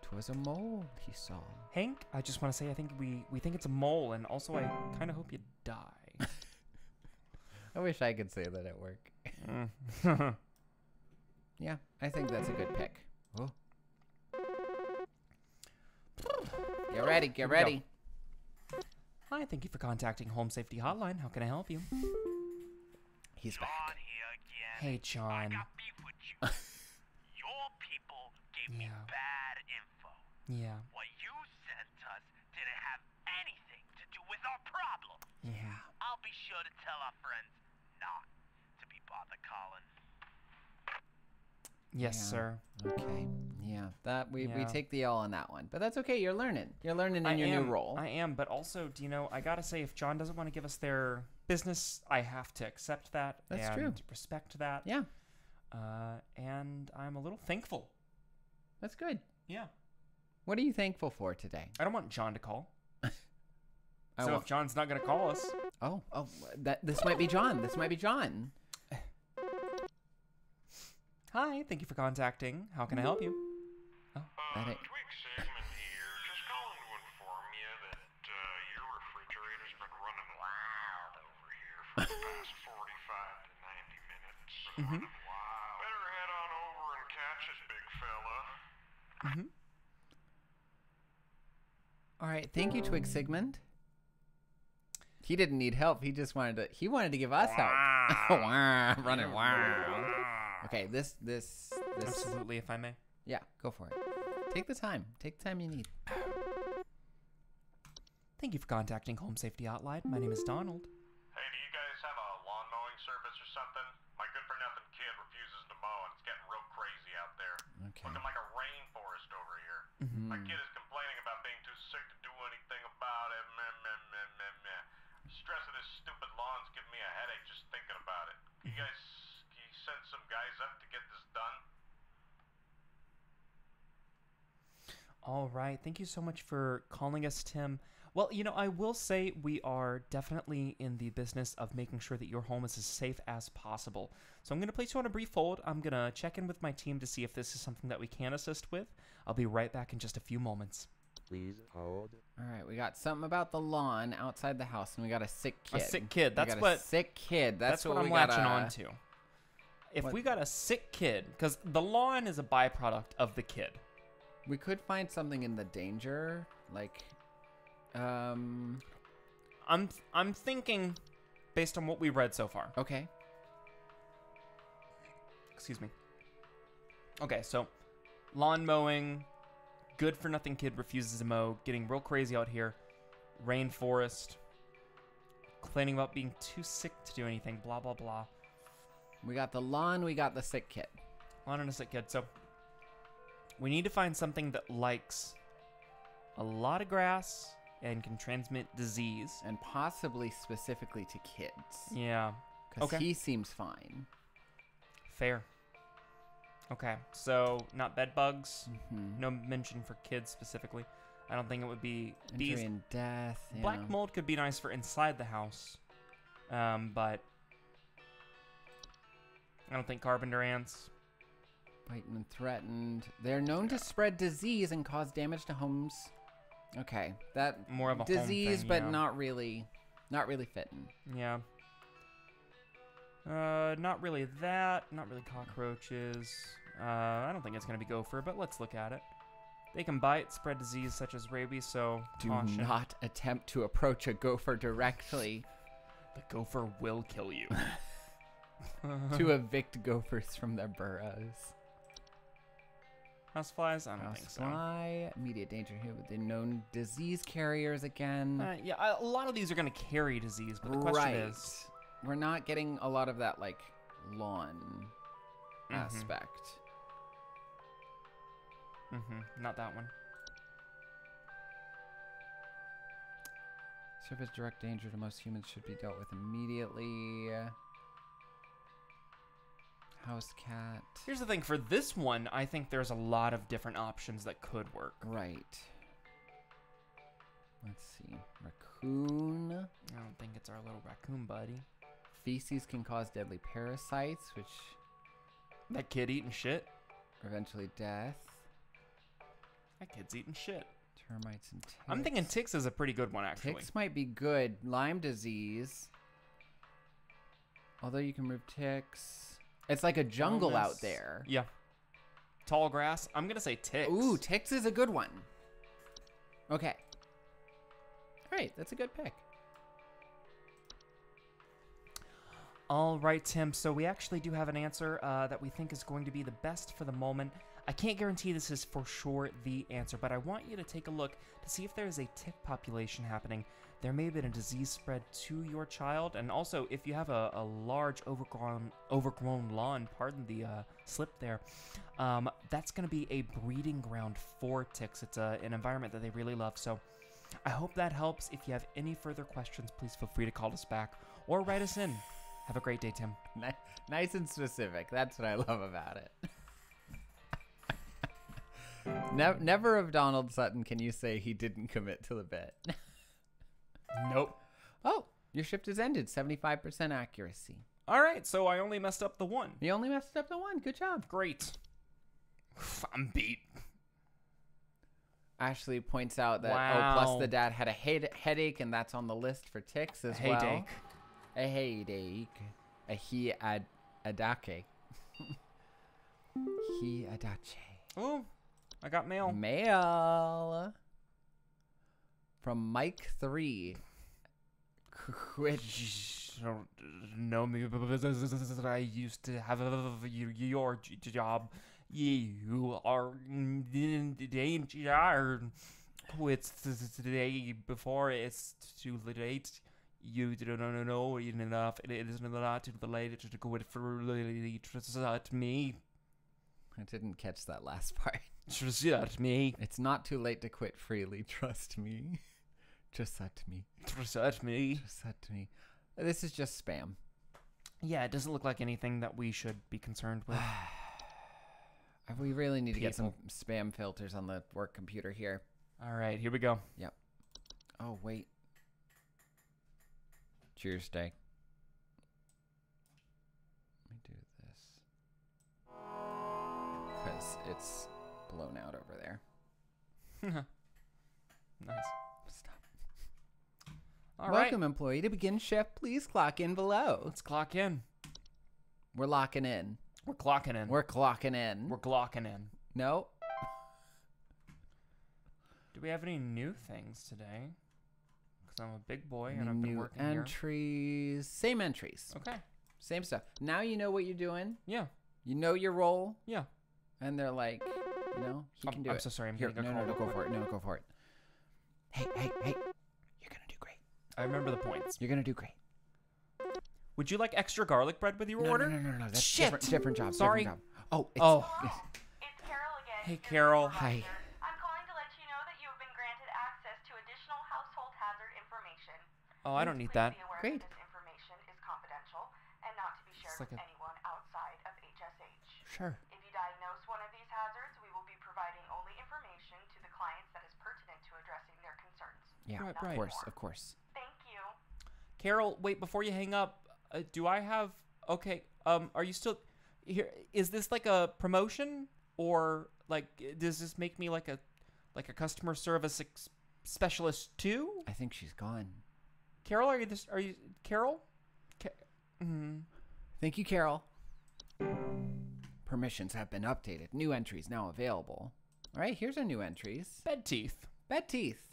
'Twas a mole he saw. Hank, I just want to say I think we think it's a mole, and also I kind of hope you die. I wish I could say that at work. Yeah, I think that's a good pick. Oh. Get ready, get ready. Hi, thank you for contacting Home Safety Hotline. How can I help you? He's back. John here again. Hey, John. I got beef with you. Your people gave me bad info. Yeah. What you sent us didn't have anything to do with our problem. Yeah. I'll be sure to tell our friends not to be bothered calling. Yes, Yeah. sir. Okay. Yeah. That we Yeah. take the L on that one. But that's okay. You're learning. You're learning in your new role. I am, but also, do you know, I gotta say, if John doesn't want to give us their business, I have to accept that. That's and true. Respect that. Yeah. And I'm a little thankful. That's good. Yeah. What are you thankful for today? I don't want John to call. I So want- if John's not gonna call us, Oh, this might be John. This might be John. hi, thank you for contacting. How can I help you? That ain't- Twig Sigmund here. Just calling to inform you that your refrigerator's been running wild over here for the past 45 to 90 minutes. Running wild. Better head on over and catch it, big fella. All right. Thank you, Twig Sigmund. He didn't need help. He just wanted to give us help. Wow, running wow. Okay, this Absolutely, if I may. Yeah, go for it. Take the time. Take the time you need. Thank you for contacting Home Safety Hotline. My name is Donald. Hey, do you guys have a lawn mowing service or something? My good-for-nothing kid refuses to mow, and it's getting real crazy out there. Okay. Looking like a rainforest over here. My kid is complaining about being too sick to do anything about it. Meh, meh, meh, meh, meh. Stress of this stupid lawn's giving me a headache just thinking about it. Can you send some guys up to get this done? All right. Thank you so much for calling us, Tim. Well, you know, I will say we are definitely in the business of making sure that your home is as safe as possible. So I'm going to place you on a brief hold. I'm going to check in with my team to see if this is something that we can assist with. I'll be right back in just a few moments. Please hold. All right, we got something about the lawn outside the house, and we got a sick kid. A sick kid. We got a sick kid. That's what I'm we latching gotta- on to. If What? we got a sick kid, because the lawn is a byproduct of the kid. We could find something in the danger, like, I'm thinking, based on what we read so far. okay. Excuse me. Okay, so lawn mowing, good for nothing kid refuses to mow, getting real crazy out here, rainforest, complaining about being too sick to do anything, blah, blah, blah. We got the lawn, we got the sick kid. Lawn and a sick kid. So we need to find something that likes a lot of grass and can transmit disease. And possibly specifically to kids. Yeah. Because Okay. he seems fine. Fair. Okay, so not bed bugs. Mhm. No mention for kids specifically. I don't think it would be bees. Injury and death. Yeah. Black mold could be nice for inside the house, but I don't think carpenter ants. Frightened and threatened. They're known to spread disease and cause damage to homes. Okay, that More of a home disease, thing, but yeah. not really fitting. Yeah. Not really that. Not really cockroaches. I don't think it's gonna be gopher, but let's look at it. They can bite, spread disease such as rabies, so Do caution. not attempt to approach a gopher directly The gopher will kill you. to evict gophers from their burrows. Houseflies? I don't think so. Housefly, immediate danger here with the known disease carriers again. Yeah, a lot of these are gonna carry disease, but the question is, We're not getting a lot of that, like, lawn aspect. not that one. Surface direct danger to most humans should be dealt with immediately. House cat. Here's the thing, for this one, I think there's a lot of different options that could work. Right. Let's see. Raccoon. I don't think it's our little raccoon buddy. Feces can cause deadly parasites, which That kid eating shit. eventually death. That kid's eating shit. Termites and ticks. I'm thinking ticks is a pretty good one, actually. Ticks might be good. Lyme disease. Although you can remove ticks. It's like a jungle out there. Yeah. Tall grass. I'm gonna say ticks. Ooh, ticks is a good one. Okay. All right, that's a good pick. All right, Tim. So we actually do have an answer that we think is going to be the best for the moment. I can't guarantee this is for sure the answer, but I want you to take a look to see if there is a tick population happening. There may have been a disease spread to your child, and also if you have a large overgrown lawn, pardon the slip there, that's going to be a breeding ground for ticks. It's an environment that they really love. So I hope that helps. If you have any further questions, please feel free to call us back or write us in. Have a great day, Tim. Nice and specific. That's what I love about it. Never of Donald Sutton can you say he didn't commit to the bit. Nope. Oh, your shift has ended. 75% accuracy. All right, so I only messed up the one. You only messed up the one. Good job. Great. I'm beat. Ashley points out that, Wow. oh, plus the dad had a headache, and that's on the list for ticks as well. Headache. A headache. A adake. Adache. Oh, I got mail. Mail from Mike 3. Which Don't know me, but I used to have your job. You are in danger. It's today before it's too late. You don't know enough. It is not too late to go with freely. Trust me. I didn't catch that last part. Trust me. It's not too late to quit freely. Trust me. Just me. Trust me. Just me. This is just spam. Yeah, it doesn't look like anything that we should be concerned with. We really need to get some People. spam filters on the work computer here. All right, here we go. Yep. Oh, wait. Cheers, Day. Let me do this. Because it's blown out over there. Nice. Stop. All right. Welcome, employee. To begin shift, please clock in below. Let's clock in. We're locking in. We're clocking in. We're clocking in. We're glocking in. No. Do we have any new things today? Because I'm a big boy and Any I've been new working entries. Same entries. here. Okay. Same stuff. Now you know what you're doing. Yeah. You know your role. Yeah. And they're like, you know, he can do I'm it. so sorry. I'm Here, getting a no, call. go for it. No, go for it. Hey. You're going to do great. I remember the points. You're going to do great. Would you like extra garlic bread with your order? No. That's Shit. different job. Sorry. Different job. Oh, it's, Oh. It's Carol again. Hey, your Carol. supervisor. Hi. I'm calling to let you know that you have been granted Oh, I don't need Please that. be aware Great. that this information is confidential and not to be shared like with a- anyone outside of HSH. Sure. If you diagnose one of these hazards, we will be providing only information to the clients that is pertinent to addressing their concerns. Yeah, Right, of right. course, of course. Thank you. Carol, wait, before you hang up, do I have... Okay, are you still... Here, is this like a promotion? Or, like, does this make me like a customer service specialist too? I think she's gone. Carol, are you Carol? Thank you, Carol. Permissions have been updated. New entries now available. All right, here's our new entries. Bed teeth. Bed teeth.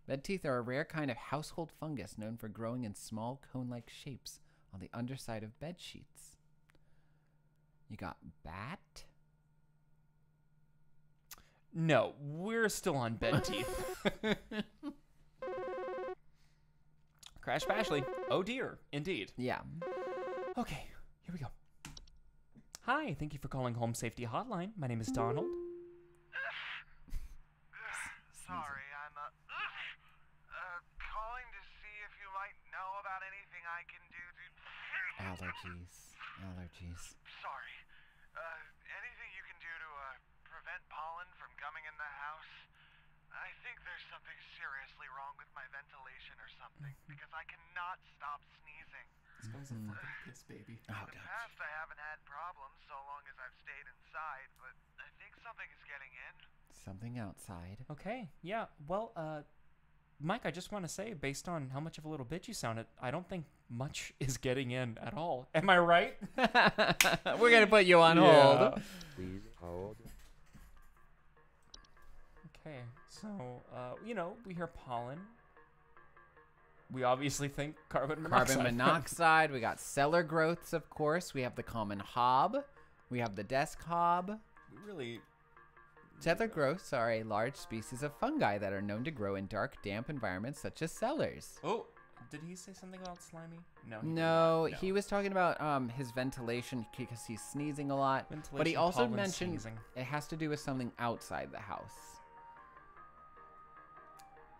Bed teeth are a rare kind of household fungus known for growing in small cone-like shapes on the underside of bed sheets. You got bat. No, we're still on bed teeth. Crash Bashley. Oh dear, indeed. Yeah. Okay, here we go. Hi, thank you for calling Home Safety Hotline. My name is Donald. Sorry, I'm calling to see if you might know about anything I can do to... Allergies. Allergies. Sorry. Anything you can do to prevent pollen from coming in the house? I think there's something seriously wrong with my ventilation or something, because I cannot stop sneezing. This guy's a fucking piss baby. Oh, In the God. past, I haven't had problems so long as I've stayed inside, but I think something is getting in. Something outside. Okay, yeah. Well, Mike, I just want to say, based on how much of a little bitch you sounded, I don't think much is getting in at all. Am I right? We're going to put you on hold. Please hold. Okay, so, we hear pollen. We obviously think carbon monoxide. Carbon monoxide. We got cellar growths, of course. We have the common hob. We have the desk hob. We really... Cellar growths are a large species of fungi that are known to grow in dark, damp environments such as cellars. Oh, did he say something about slimy? No. He did No, not. he was talking about his ventilation because he's sneezing a lot. But he Ventilation, also pollen, mentioned sneezing. it has to do with something outside the house.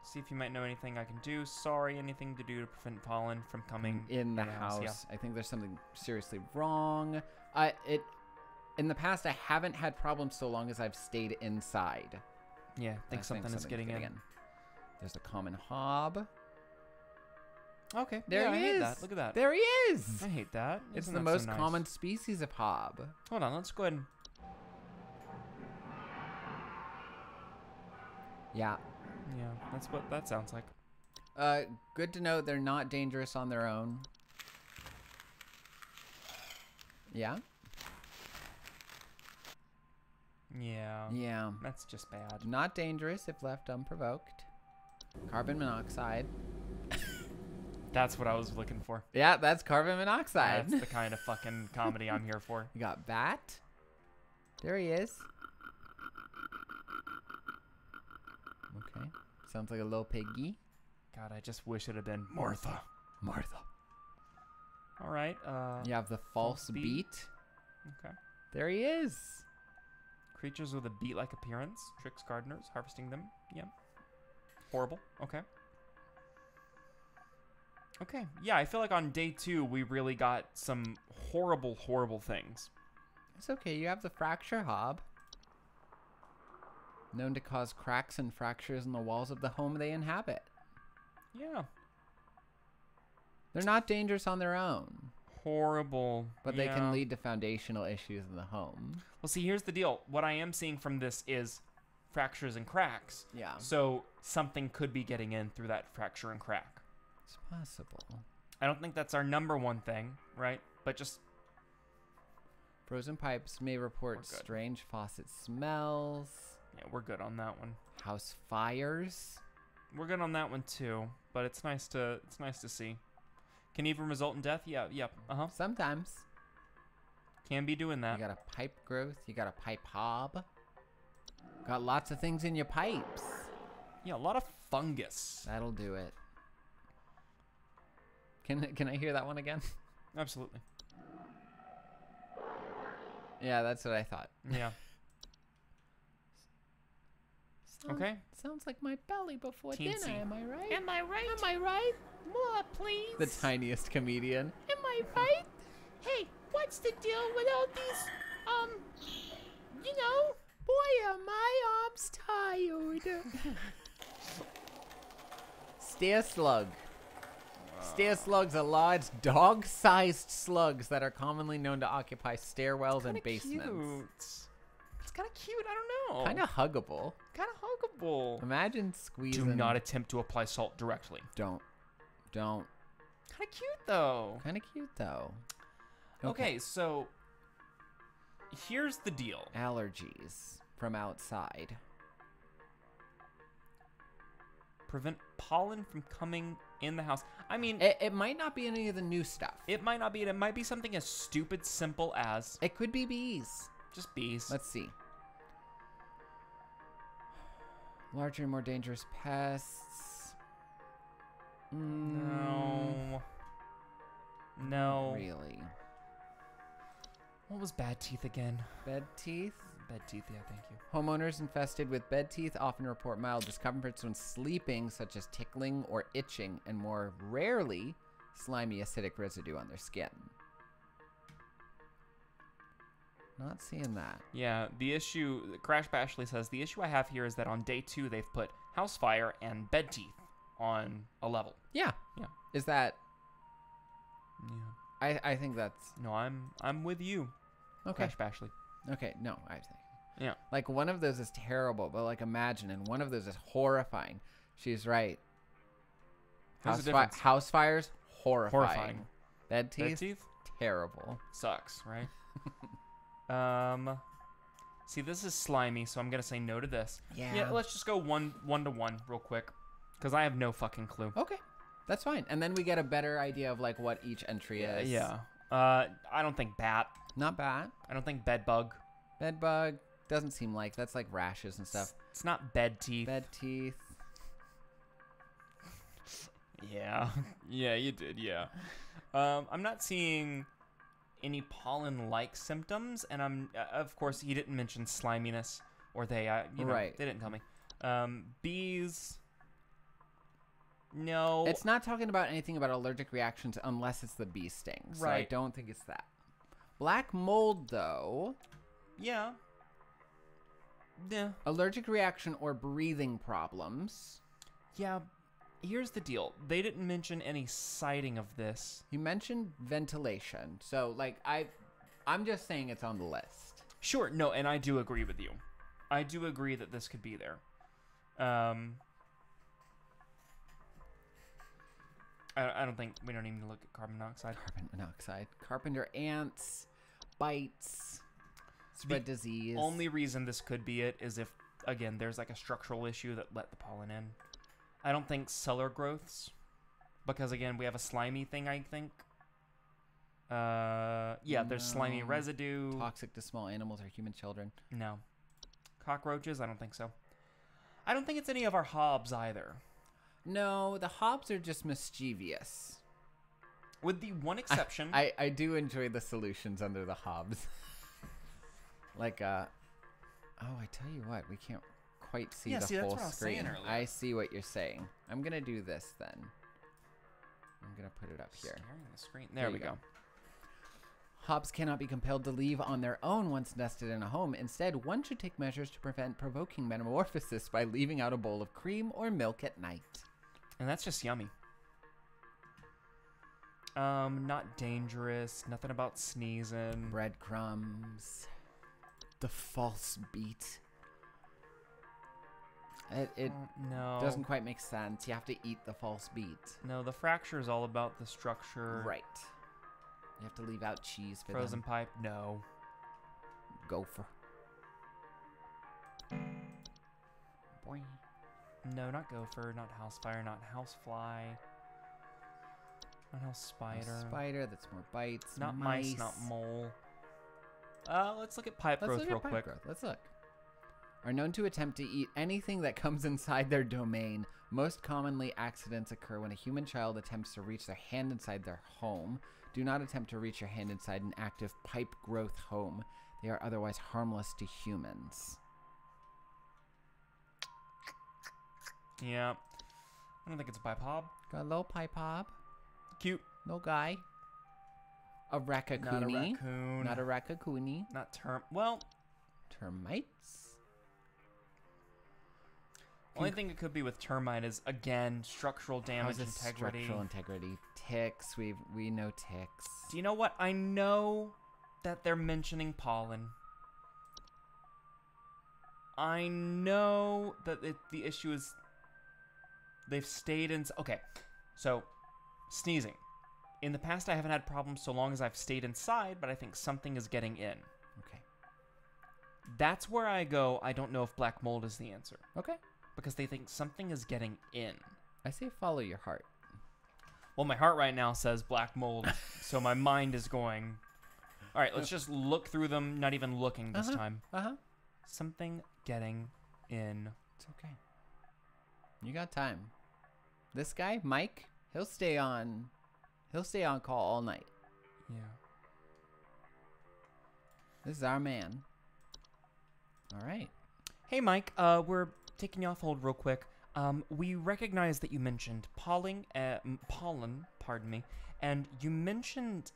See if you might know anything I can do. Sorry, anything to do to prevent pollen from coming In the house. house. Yeah. I think there's something seriously wrong. In the past, I haven't had problems so long as I've stayed inside. Yeah, I think something is something's getting in. There's the common hob. Okay, There yeah, he I hate is. that. Look at that. There he is. I hate that. It's Isn't the that most so nice? common species of hob. Hold on, let's go ahead and... Yeah. Yeah, that's what that sounds like. Good to know they're not dangerous on their own. Yeah? Yeah. Yeah. That's just bad. Not dangerous if left unprovoked. Carbon monoxide. That's what I was looking for. Yeah, that's carbon monoxide. That's the kind of fucking comedy I'm here for. You got bat. There he is. Okay. Sounds like a little piggy. God, I just wish it had been Martha. Martha. All right. You have the false beat. beat. Okay. There he is. Creatures with a beet-like appearance. Tricks gardeners, harvesting them. Yeah. Horrible. Okay. Okay. Yeah, I feel like on day 2, we really got some horrible, horrible things. It's okay. You have the fracture hob. Known to cause cracks and fractures in the walls of the home they inhabit. Yeah. They're not dangerous on their own, Horrible. but they Yeah. can lead to foundational issues in the home. Well, see, here's the deal. What I am seeing from this is fractures and cracks. Yeah. So something could be getting in through that fracture and crack. It's possible. I don't think that's our number one thing, right? But just Frozen pipes may report We're good. strange faucet smells. yeah, we're good on that one. House fires. We're good on that one too. But it's nice to see. Can even result in death? Yeah, yep. Sometimes. Can be doing that. You got a pipe growth. You got a pipe hob. Got lots of things in your pipes. Yeah, a lot of fungus. That'll do it. Can I hear that one again? Absolutely. Yeah, that's what I thought. Yeah. Okay. Sounds like my belly before Teensy. dinner, am I right? Am I right? Am I right? More, please. The tiniest comedian. Am I right? Hey, what's the deal with all these, you know? Boy, are my arms tired. Stair slug. Stair slugs are large, dog-sized slugs that are commonly known to occupy stairwells and basements. Cute. It's kind of cute. I don't know. Kind of huggable. Kind of huggable. Imagine squeezing. Do not attempt to apply salt directly. Don't. Kind of cute though. Kind of cute though. Okay, so here's the deal. Allergies from outside. Prevent pollen from coming in the house. I mean, It might not be any of the new stuff. it might not be. It might be something as stupid, simple as It could be bees. just bees. Let's see. Larger and more dangerous pests. No. Really. What was bad teeth again? Bed teeth? Bad teeth, yeah, thank you. Homeowners infested with bed teeth often report mild discomforts when sleeping, such as tickling or itching, and more rarely, slimy acidic residue on their skin. Not seeing that. Yeah, the issue, Crash Bashley says, the issue I have here is that on day 2, they've put house fire and bed teeth on a level. Yeah. Yeah. Is that... Yeah. I think that's... No, I'm with you, Okay. Crash Bashley. Okay, no, I think... Yeah. Like, one of those is terrible, but, like, imagine, and one of those is horrifying. She's right. There's a difference. House fires, horrifying. Horrifying. Bed teeth, Bed teeth? terrible. Sucks, right? See, this is slimy, so I'm gonna say no to this. Yeah. Let's just go one to one real quick, because I have no fucking clue. Okay, that's fine. And then we get a better idea of, like, what each entry is. Yeah. I don't think bat. Not bad. I don't think bed bug. Bed bug, doesn't seem like. That's, like, rashes and stuff. It's not bed teeth. Bed teeth. Yeah. Yeah, you did, yeah. I'm not seeing any pollen-like symptoms, and I'm, of course, he didn't mention sliminess, or they, Right. they didn't tell me. Bees, no. It's not talking about anything about allergic reactions unless it's the bee sting. So I Right. don't think it's that. Black mold, though. Yeah. Yeah. Allergic reaction or breathing problems. Yeah. Here's the deal. They didn't mention any sighting of this. You mentioned ventilation. So, like, I'm just saying it's on the list. Sure, no, and I do agree with you. I do agree that this could be there. I don't think we don't even look at carbon monoxide. Carbon monoxide. Carpenter ants. Bites. Spread disease. Only reason this could be it is if, again, there's like a structural issue that let the pollen in. I don't think cellar growths, because again, we have a slimy thing, I think. Yeah, there's slimy No. residue. Toxic to small animals or human children. No. Cockroaches? I don't think so. I don't think it's any of our hobs either. No, the hobs are just mischievous. With the one exception. I do enjoy the solutions under the hobs. Like, oh, I tell you what, we can't quite see Yeah, the see, that's whole what I was screen. saying earlier. I see what you're saying. I'm going to do this then. I'm going to put it up here. Staring at the screen. There we you go. Hobs cannot be compelled to leave on their own once nested in a home. Instead, one should take measures to prevent provoking metamorphosis by leaving out a bowl of cream or milk at night. And that's just yummy. Not dangerous. Nothing about sneezing. Breadcrumbs. The false beat. It No. doesn't quite make sense. You have to eat the false beat. No, the fracture is all about the structure. Right. You have to leave out cheese for Frozen them. pipe, no. Gopher. Boing. No, not gopher, not housefire, not housefly. Not house spider. Spider, that's more bites. Not mice, not mole. Let's look at pipe Let's growth look real at pipe quick. growth. Let's look. Are known to attempt to eat anything that comes inside their domain. Most commonly, accidents occur when a human child attempts to reach their hand inside their home. Do not attempt to reach your hand inside an active pipe growth home. They are otherwise harmless to humans. Yeah. I don't think it's a pipe hob. Got a little pipe hob. Cute. Little guy. A raccoon. Not a raccoon. Not a raccoon. Not well, Termites. only thing it could be with termite is, again, structural damage, How's this integrity. Structural integrity. Ticks. We know ticks. Do you know what? I know that they're mentioning pollen. I know that the issue is they've stayed in. Okay, so sneezing. In the past, I haven't had problems so long as I've stayed inside, but I think something is getting in. Okay. That's where I go. I don't know if black mold is the answer Okay. because they think something is getting in. I say follow your heart. Well, my heart right now says black mold, so my mind is going. All right, let's just look through them, not even looking this time. Something getting in. It's okay. You got time. This guy, Mike, he'll stay on call all night. Yeah. This is our man. All right. Hey, Mike, we're taking you off hold real quick. We recognize that you mentioned pollen, pardon me, and you mentioned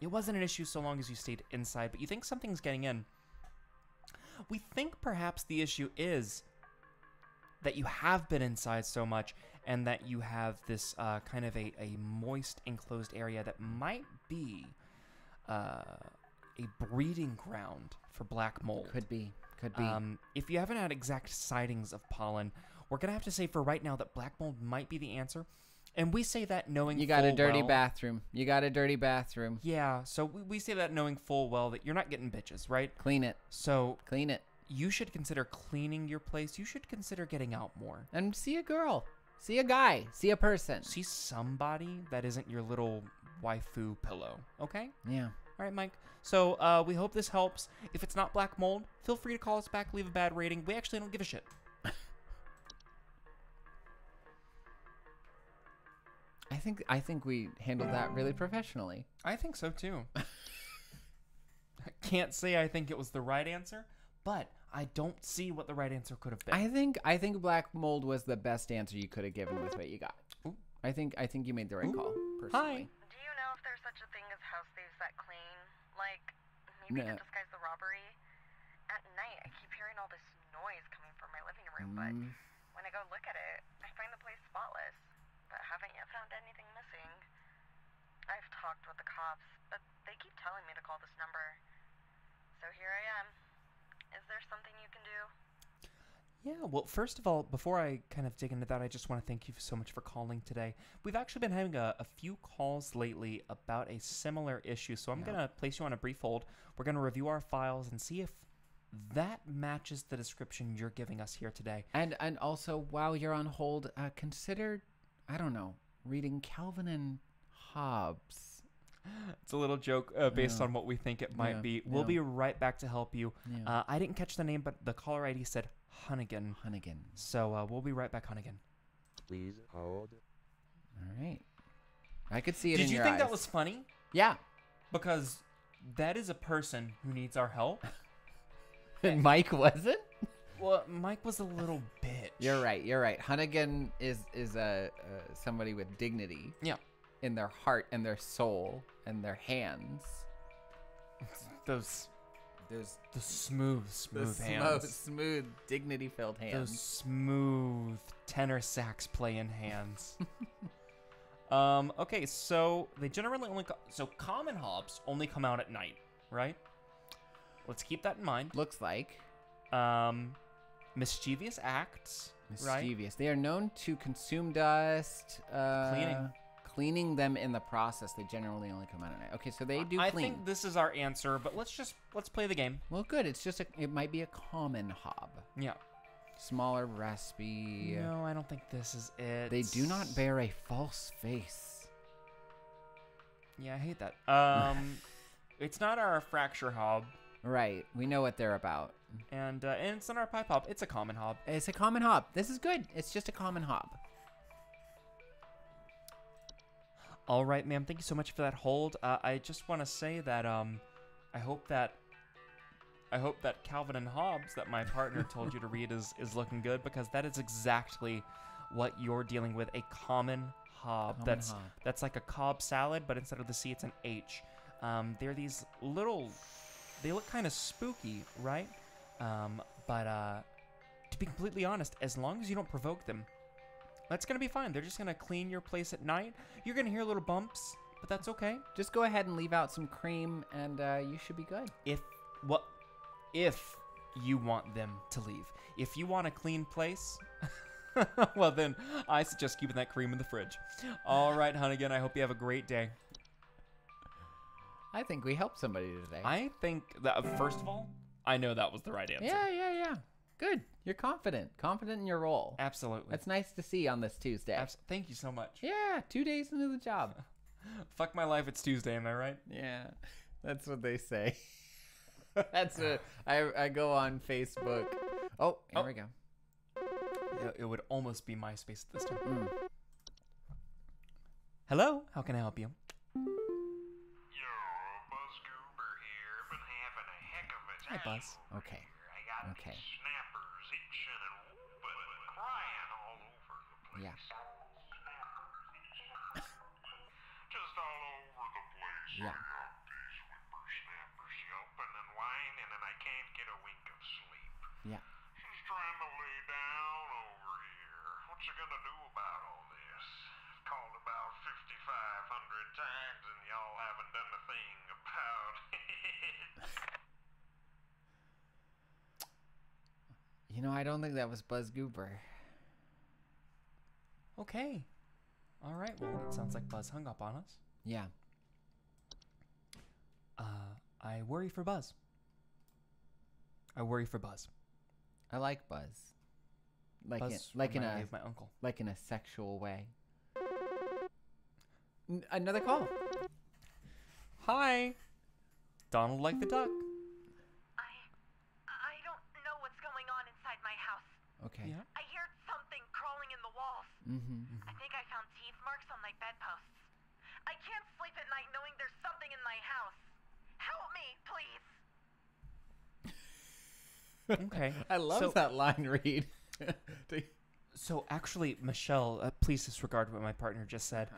it wasn't an issue so long as you stayed inside, but you think something's getting in. We think perhaps the issue is that you have been inside so much and that you have this kind of a moist enclosed area that might be a breeding ground for black mold. Could be. If you haven't had exact sightings of pollen, we're going to have to say for right now that black mold might be the answer. And we say that knowing you got a dirty well, bathroom. You got a dirty bathroom. Yeah, so we say that knowing full well that you're not getting bitches, right? Clean it. So Clean it. you should consider cleaning your place. You should consider getting out more. And see a girl. See a guy. See a person. See somebody that isn't your little waifu pillow, okay? Yeah. All right, Mike. So we hope this helps. If it's not black mold, feel free to call us back, leave a bad rating. We actually don't give a shit. I think we handled that really professionally. I think so too. I can't say I think it was the right answer, but I don't see what the right answer could have been. I think black mold was the best answer you could have given with what you got. Ooh. I think you made the right call. Personally. Do you know if there's such a thing as house thieves that clean? Like, maybe Nah. to disguise the robbery? At night, I keep hearing all this noise coming from my living room, but when I go look at it, I find the place spotless, but haven't yet found anything missing. I've talked with the cops, but they keep telling me to call this number. So here I am. Is there something you can do? Yeah, well, first of all, before I kind of dig into that, I just want to thank you so much for calling today. We've actually been having a few calls lately about a similar issue, so I'm going to place you on a brief hold. We're going to review our files and see if that matches the description you're giving us here today. And also, while you're on hold, consider, I don't know, reading Calvin and Hobbes. It's a little joke based on what we think it might be. We'll be right back to help you. Yeah. I didn't catch the name, but the caller ID said Hunnigan. So we'll be right back, Hunnigan. Please hold. All right. I could see it Did in you your think eyes. that was funny? Yeah. Because that is a person who needs our help. And Mike wasn't? Well, Mike was a little bitch. You're right. Hunnigan is somebody with dignity. Yeah. In their heart and their soul and their hands. Those the smooth The hands. smooth, dignity-filled hands. Those smooth tenor sax playing hands. Okay, so they generally only so common hobs only come out at night, right? Let's keep that in mind. Looks like. Mischievous acts, right? Mischievous. They are known to consume dust. Cleaning them in the process. They generally only come out at night. Okay, so they do I clean. think this is our answer, but let's play the game. Well, good. It's just it might be a common hob. Yeah. Smaller, raspy. No, I don't think this is it. They do not bear a false face. Yeah, I hate that. It's not our fracture hob. Right. We know what they're about. And it's not our pipe hob. It's a common hob. It's a common hob. This is good. It's just a common hob. All right, ma'am. Thank you so much for that hold. I just want to say that I hope that I hope that Calvin and Hobbes that my partner told you to read is looking good, because that is exactly what you're dealing with, a common hob. That's like a Cobb salad, but instead of the C, it's an H. They're these little, they look kind of spooky, right? But to be completely honest, as long as you don't provoke them, that's going to be fine. They're just going to clean your place at night. You're going to hear little bumps, but that's okay. Just go ahead and leave out some cream, and you should be good. If you want them to leave. If you want a clean place, well then, I suggest keeping that cream in the fridge. All right, Hunnigan, I hope you have a great day. I think we helped somebody today. I think that, first of all, I know that was the right answer. Yeah. Good. You're confident. Confident in your role. Absolutely. That's nice to see on this Tuesday. Thank you so much. Yeah, 2 days into the job. Fuck my life, it's Tuesday, am I right? Yeah, that's what they say. That's what I go on Facebook. Oh, here we go. It would almost be MySpace at this time. Hello, how can I help you? Yo, Buzz Goober here. Been having a heck of a time. Hi, Buzz. Okay. I got these snappers itching and whooping and crying all over the place. Yeah. Just all over the place. Yeah. I got these whippersnappers yelping and whining, and I can't get a wink of sleep. Yeah. She's trying to lay down over here. What you gonna do about all this? I've called about 5,500 times, and y'all haven't done a thing about it. You know, I don't think that was Buzz Goober. Okay. All right, well, it sounds like Buzz hung up on us. Yeah. I worry for Buzz. I worry for Buzz. I like Buzz. Like Buzz like in reminded a me of my uncle. like in a sexual way. Another call. Hi. Donald like the duck. I don't know what's going on inside my house. Okay. Yeah. I hear something crawling in the walls. I think I found teeth marks on my bedposts. I can't sleep at night knowing there's something in my house. Help me, please. Okay. I love that line read. So actually, Michelle, please disregard what my partner just said.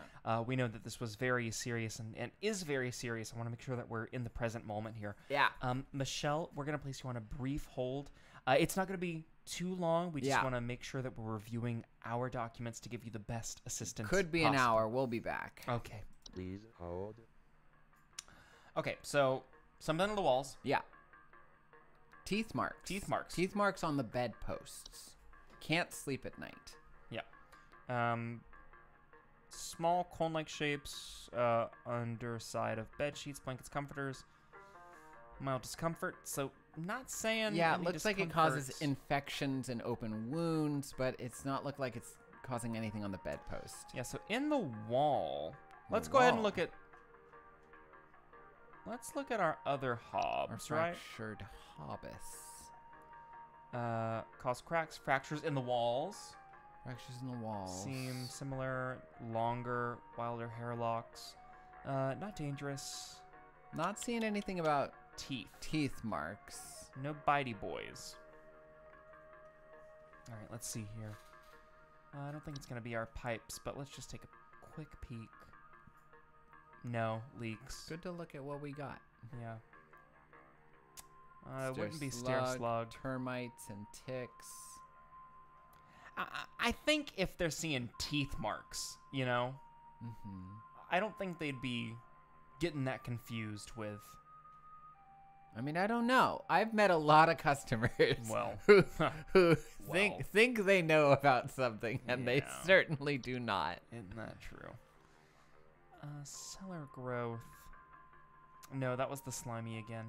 We know that this was very serious and is very serious. I want to make sure that we're in the present moment here. Yeah. Michelle, we're going to place you on a brief hold. It's not going to be too long. We just want to make sure that we're reviewing our documents to give you the best assistance Could be possible. an hour. We'll be back. Okay. Please hold. Okay, so something on the walls. Yeah. Teeth marks. Teeth marks. Teeth marks on the bedposts. Can't sleep at night. Yeah. Small cone-like shapes, underside of bed sheets, blankets, comforters. Mild discomfort. So not saying. Yeah, it any looks like it causes discomforts. infections and open wounds, but it's not look like it's causing anything on the bedpost. Yeah. So in the wall, let's The go ahead and wall. look at. Let's look at our other hobs, Or right? fractured hobus. Cause cracks, fractures in the walls. Fractures in the walls. Seem similar, longer, wilder hair locks. Not dangerous. Not seeing anything about Teeth. marks. No bitey boys. All right, let's see here. I don't think it's gonna be our pipes, but let's just take a quick peek. No leaks. Good to look at what we got. Yeah. It wouldn't be stair slug. Termites and ticks. I think if they're seeing teeth marks, you know, I don't think they'd be getting that confused with. I mean, I don't know. I've met a lot of customers Well, who think they know about something, and they Yeah. certainly do not. Isn't that true? Cellar growth. No, that was the slimy again.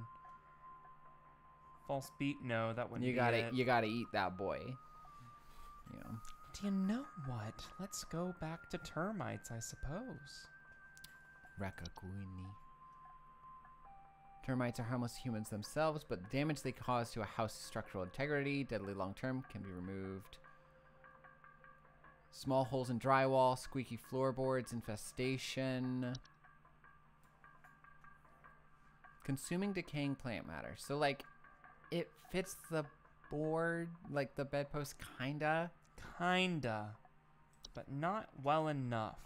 False beat. No, that wouldn't You be gotta it. you gotta eat that boy. You know. Do you know what? Let's go back to termites, I suppose. Rakakuini. Termites are harmless to humans themselves, but the damage they cause to a house's structural integrity, deadly long term, can be removed. Small holes in drywall, squeaky floorboards, infestation. Consuming decaying plant matter. So, like, It fits the board, like the bedpost, kinda. Kinda. But not well enough.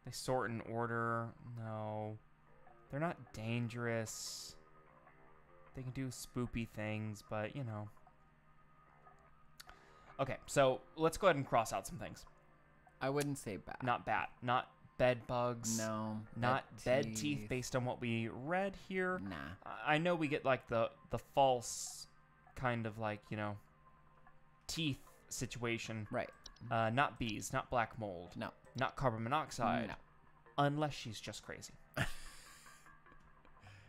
They sort in order. No. They're not dangerous. They can do spoopy things, but, you know. Okay, so let's go ahead and cross out some things. I wouldn't say bat. Not bat. Not bed bugs. No. Not bed teeth based on what we read here. Nah. I know we get like the false kind of like, you know, teeth situation. Right. Not bees, not black mold. No. Not carbon monoxide. No. Unless she's just crazy.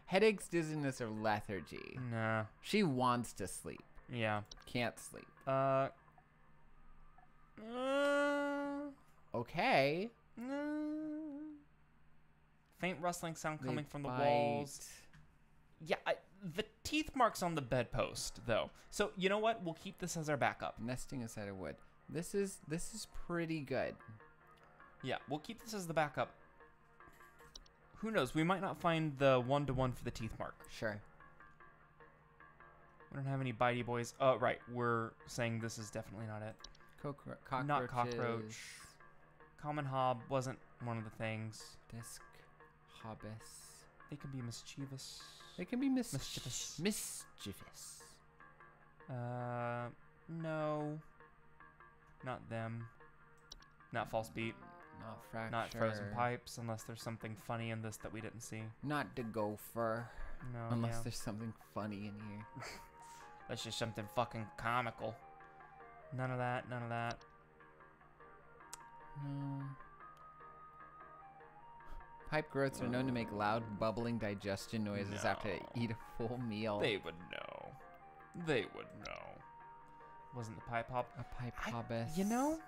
Headaches, dizziness, or lethargy. Nah. She wants to sleep. Yeah. Can't sleep. Okay. Faint rustling sound They coming from the bite. walls. Yeah, the teeth marks on the bedpost, though. So, you know what? We'll keep this as our backup. Nesting inside of wood. This is pretty good. Yeah, we'll keep this as the backup. Who knows? We might not find the one-to-one for the teeth mark. Sure. We don't have any bitey boys. Oh, right. We're saying this is definitely not it. Cockroaches. Not cockroach. Common hob wasn't one of the things. Disc. Hobbies. They can be mischievous. They can be Mischievous. mischievous. No. Not them. Not false beat. Not fracture. Not frozen pipes, unless there's something funny in this that we didn't see. Not the gopher. No, Unless yeah. there's something funny in here. That's just something fucking comical. None of that, none of that. No. Pipe growths are known to make loud, bubbling digestion noises after they eat a full meal. They would know. They would know. Wasn't the pipe hop? A pipe hobbies. You know?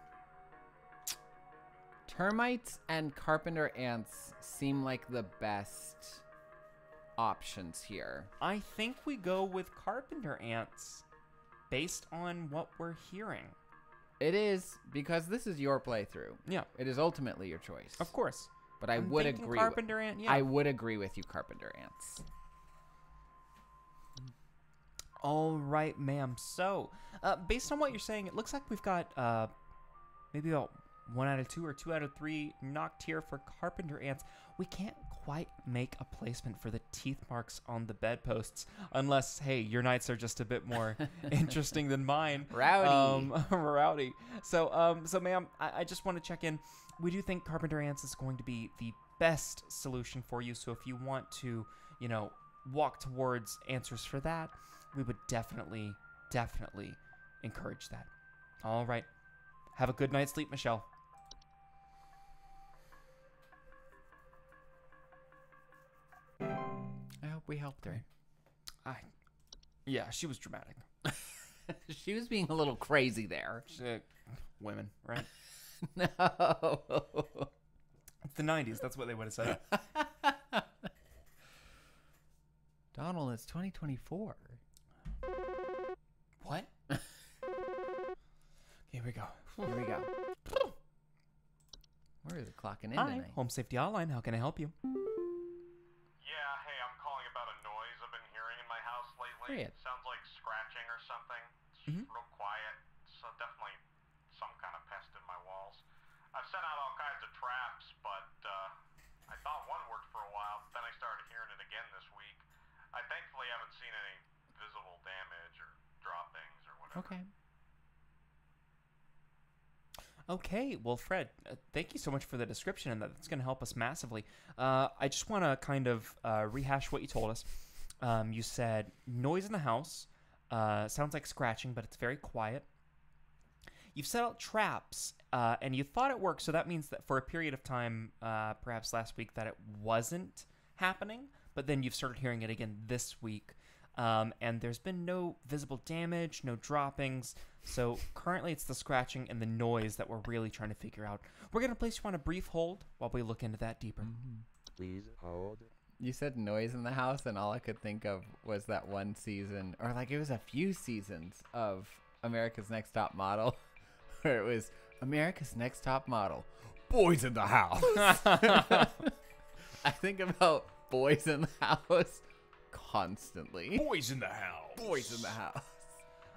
Termites and carpenter ants seem like the best options here. I think we go with carpenter ants based on what we're hearing. It is, because this is your playthrough. Yeah. It is ultimately your choice. Of course. But I I'm would thinking agree. Carpenter ant, yeah. I would agree with you, carpenter ants. All right, ma'am. So, based on what you're saying, it looks like we've got maybe about 1 out of 2 or 2 out of 3 knocked here for carpenter ants. We can't quite make a placement for the teeth marks on the bedposts unless, hey, your nights are just a bit more interesting than mine. Rowdy. Rowdy. So, ma'am, I just want to check in. We do think carpenter ants is going to be the best solution for you. So if you want to, you know, walk towards answers for that, we would definitely encourage that. All right. Have a good night's sleep, Michelle. I hope we helped her. Yeah, she was dramatic. She was being a little crazy there. Women, right? No. It's the 90s. That's what they would have said. Donald, it's 2024. What? Here we go. Here we go. Where is it clocking in Hi, tonight? Home Safety Hotline. How can I help you? Yeah, hey, I'm calling about a noise I've been hearing in my house lately. Great. Sounds like scratching or something. It's real quiet, so definitely some kind of pest in my walls. I've sent out all kinds of traps, but I thought one worked for a while, then I started hearing it again this week. I thankfully haven't seen any visible damage or droppings or whatever. Okay. Okay, well, Fred, thank you so much for the description, and that's going to help us massively. I just want to kind of rehash what you told us. You said noise in the house, sounds like scratching, but it's very quiet. You've set out traps, and you thought it worked, so that means that for a period of time, perhaps last week, that it wasn't happening, but then you've started hearing it again this week. And there's been no visible damage, no droppings. So currently it's the scratching and the noise that we're really trying to figure out. We're going to place you on a brief hold while we look into that deeper. Please hold. You said noise in the house, and all I could think of was that one season, or like it was a few seasons of America's Next Top Model, where it was America's Next Top Model, boys in the house. I think about boys in the house, constantly. Boys in the house. Boys in the house.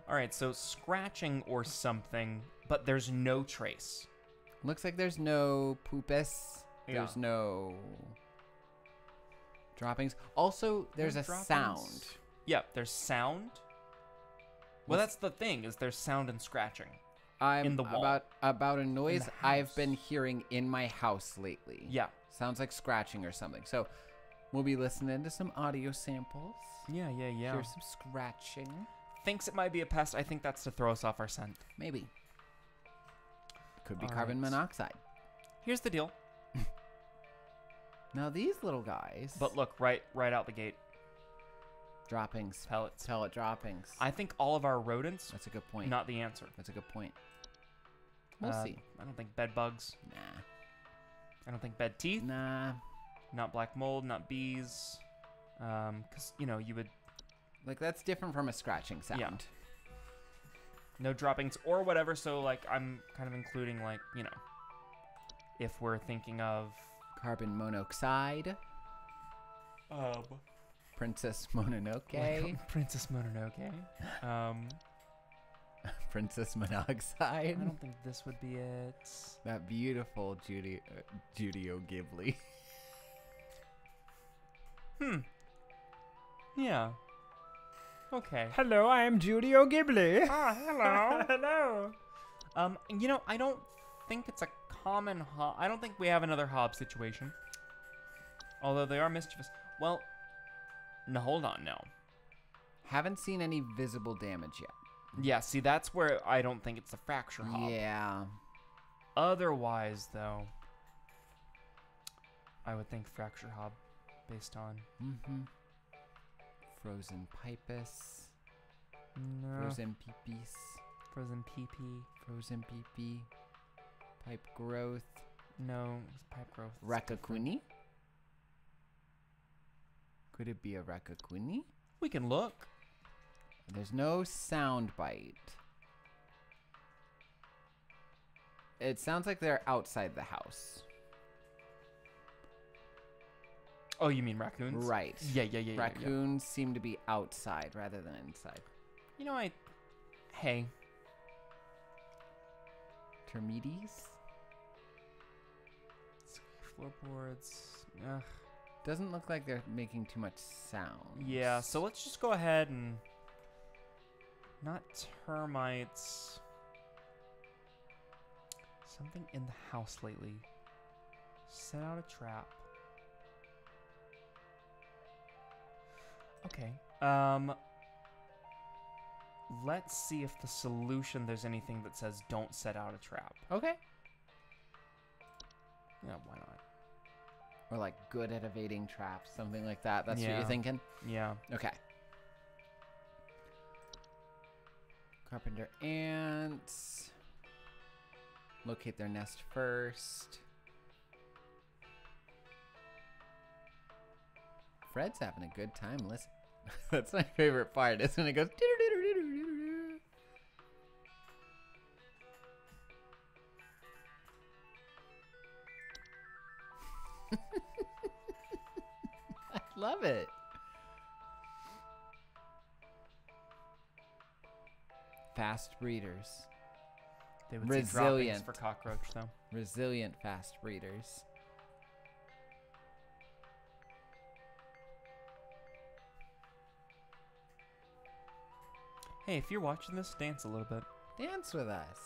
All right, so scratching or something, but there's no trace. Looks like there's no poopus. Yeah. There's no droppings. Also, there's No a droppings. sound. Yeah, there's sound. Well, that's the thing, is there's sound and scratching. I'm In the wall. about a noise the I've house. been hearing in my house lately. Yeah. Sounds like scratching or something. So we'll be listening to some audio samples. Yeah. Hear some scratching. Thinks it might be a pest. I think that's to throw us off our scent. Maybe. Could be All carbon right. monoxide. Here's the deal. Now these little guys. But look, right out the gate. Droppings. Pellets. Pellet droppings. I think all of our rodents, That's a good point. not the answer. That's a good point. We'll see. I don't think bed bugs. Nah. I don't think bed teeth. Nah. Not black mold. Not bees. Because, you would... Like, that's different from a scratching sound. Yeah. No droppings or whatever. So, like, I'm kind of including, like, if we're thinking of... Carbon monoxide. Princess Mononoke. Princess Mononoke. Princess I monoxide. don't think this would be it. That beautiful Judio Ghibli. Yeah. Okay. Hello, I am Judio Ghibli. Ah, hello. Hello. I don't think it's a common hob. I don't think we have another hob situation. Although they are mischievous. Well, no, hold on now. Haven't seen any visible damage yet. Yeah, see, that's where I don't think it's a fracture hob. Yeah. Otherwise, though, I would think fracture hob based on... Mm-hmm. Frozen pipus. No. Frozen peepees. Frozen PP. Frozen peepee. Pipe growth. No, it's pipe growth. It's Rakakuni? Could it be a Rakakuni? We can look. There's no sound bite. It sounds like they're outside the house. Oh, you mean raccoons? Right. Yeah. Raccoons seem to be outside rather than inside. Hey. Termites? Floorboards. Ugh. Doesn't look like they're making too much sound. Yeah, so let's just go ahead and... Not termites. Something in the house lately. Set out a trap. Okay. Let's see if the solution there's anything that says don't set out a trap. Okay. Yeah, why not? Or like good at evading traps, something like that. That's what Yeah. you're thinking? Yeah. Okay. Carpenter ants. Locate their nest first. Fred's having a good time. Listen. That's my favorite part, is when it goes. I love it. Fast breeders. They would see droppings Resilient. for cockroach, though. Resilient fast breeders. Hey, if you're watching this, dance a little bit. Dance with us.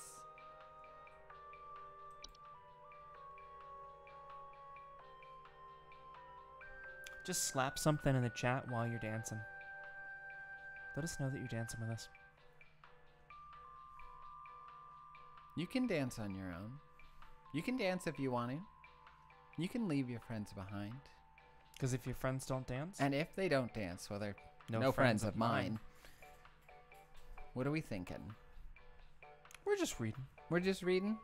Just slap something in the chat while you're dancing. Let us know that you're dancing with us. You can dance on your own. You can dance if you want to. You can leave your friends behind. Because if your friends don't dance, And if they don't dance, well, they're no friends of mine. What are we thinking? We're just reading. We're just reading.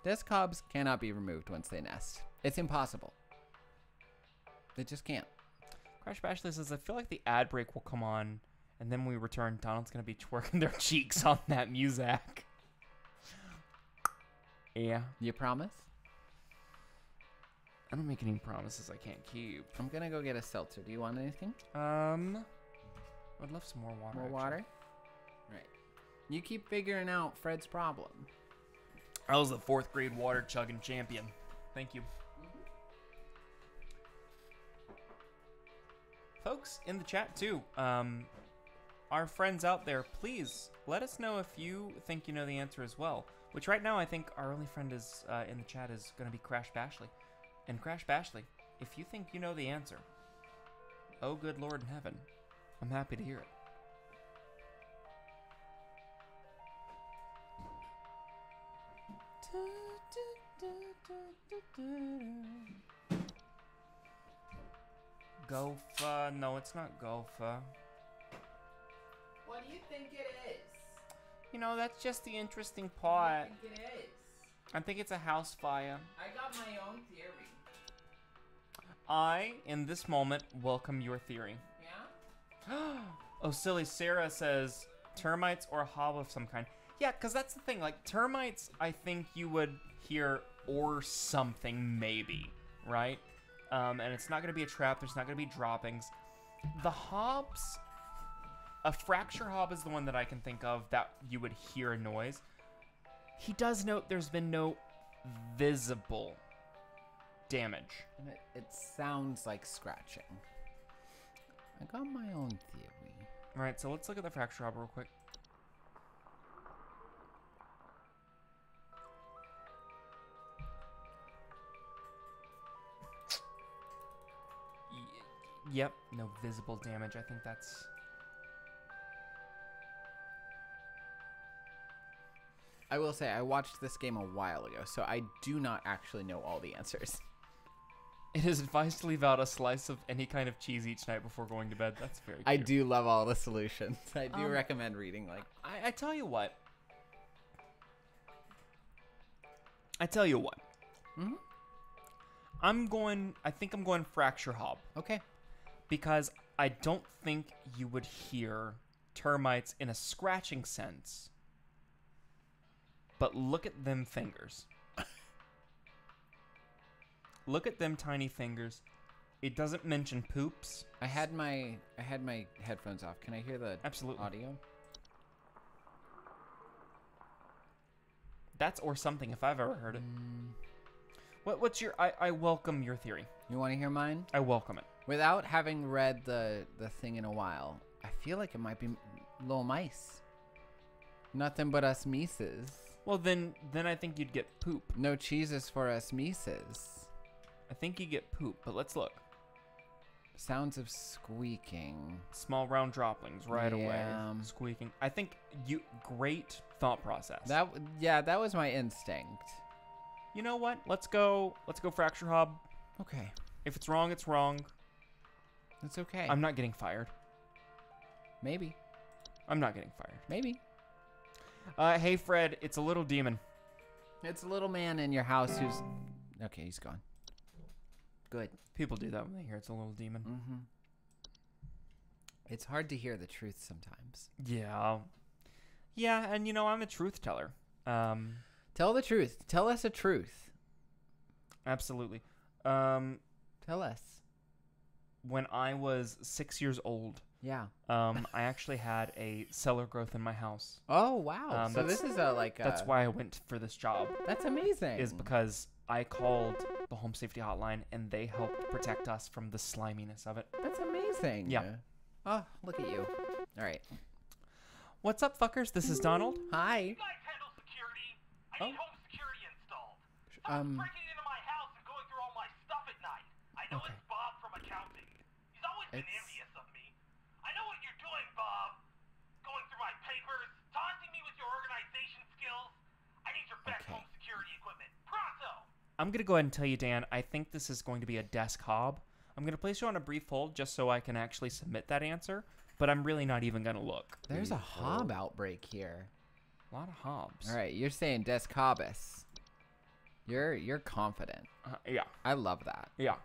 Desk cobs cannot be removed once they nest. It's impossible. They just can't. Crash Bashley says, I feel like the ad break will come on, and then when we return, Donald's going to be twerking their cheeks on that music. Yeah. You promise? I don't make any promises I can't keep. I'm gonna go get a seltzer. Do you want anything? I'd love some more water. More actually. water? Right. You keep figuring out Fred's problem. I was the 4th grade water chugging champion. Thank you. Folks in the chat too, our friends out there, please let us know if you think you know the answer as well. Which right now I think our only friend is in the chat is going to be Crash Bashley. And Crash Bashley, if you think you know the answer, oh good Lord in heaven, I'm happy to hear it. Gopher. No, it's not Gopher. What do you think it is? You know, that's just the interesting What part. do you think it is? I think it's a house fire. I got my own theory. I, in this moment, welcome your theory. Yeah? Oh, silly Sarah says termites or a hob of some kind. Yeah, because that's the thing. Like, termites, I think you would hear or something, maybe, right? And it's not going to be a trap. There's not going to be droppings. The hobs, a fracture hob is the one that I can think of that you would hear a noise. He does note there's been no visible damage. And it sounds like scratching. I got my own theory. All right, so let's look at the fracture hob real quick. Yep, no visible damage. I think that's... I will say, I watched this game a while ago, so I do not actually know all the answers. It is advised to leave out a slice of any kind of cheese each night before going to bed. That's very cute. I do love all the solutions. I do recommend reading, like... I tell you what. I tell you what. Mm-hmm. I think I'm going fracture hob. Okay. Because I don't think you would hear termites in a scratching sense. But look at them fingers. Look at them tiny fingers. It doesn't mention poops. I had my headphones off. Can I hear the Absolutely. audio? That's or something if I've ever heard it. What's your... I welcome your theory. You want to hear mine? I welcome it. Without having read the thing in a while, I feel like it might be little mice. Nothing but us Mises. Well, then I think you'd get poop. No cheeses for us Mises. I think you get poop, but let's look. Sounds of squeaking. Small round droplings right away. Yeah. Squeaking. I think great thought process. That was my instinct. You know what? Let's go fracture hob. Okay. If it's wrong, it's wrong. It's okay. I'm not getting fired. Maybe. I'm not getting fired. Maybe. Hey Fred, it's a little demon. It's a little man in your house who's... Okay, he's gone. Good. People do that when they hear it's a little demon. Mm-hmm. It's hard to hear the truth sometimes. Yeah. Yeah, and you know, I'm a truth teller. Tell the truth. Tell us a truth. Absolutely. Tell us. When I was 6 years old, Yeah. I actually had a cellar growth in my house. Oh, wow. So that's- this is a like... That's why I went for this job. That's amazing. Is because I called the Home Safety Hotline and they helped protect us from the sliminess of it. That's amazing. Yeah. Oh, look at you. All right. What's up, fuckers? This is Donald. Hi. You guys handle security? I need home security installed. Um, Someone's breaking into my house and going through all my stuff at night. I know Okay. it's Bob from accounting. He's always been It's- envious of me. I know what you're doing, Bob. Going through my papers, taunting me with your organization skills. I need your best Okay. home security equipment. Pronto! I'm going to go ahead and tell you, Dan, I think this is going to be a desk hob. I'm going to place you on a brief hold just so I can actually submit that answer, but I'm really not even going to look. There's a hob outbreak here. A lot of hobs. All right, you're saying Descobus. You're confident. Yeah. I love that. Yeah.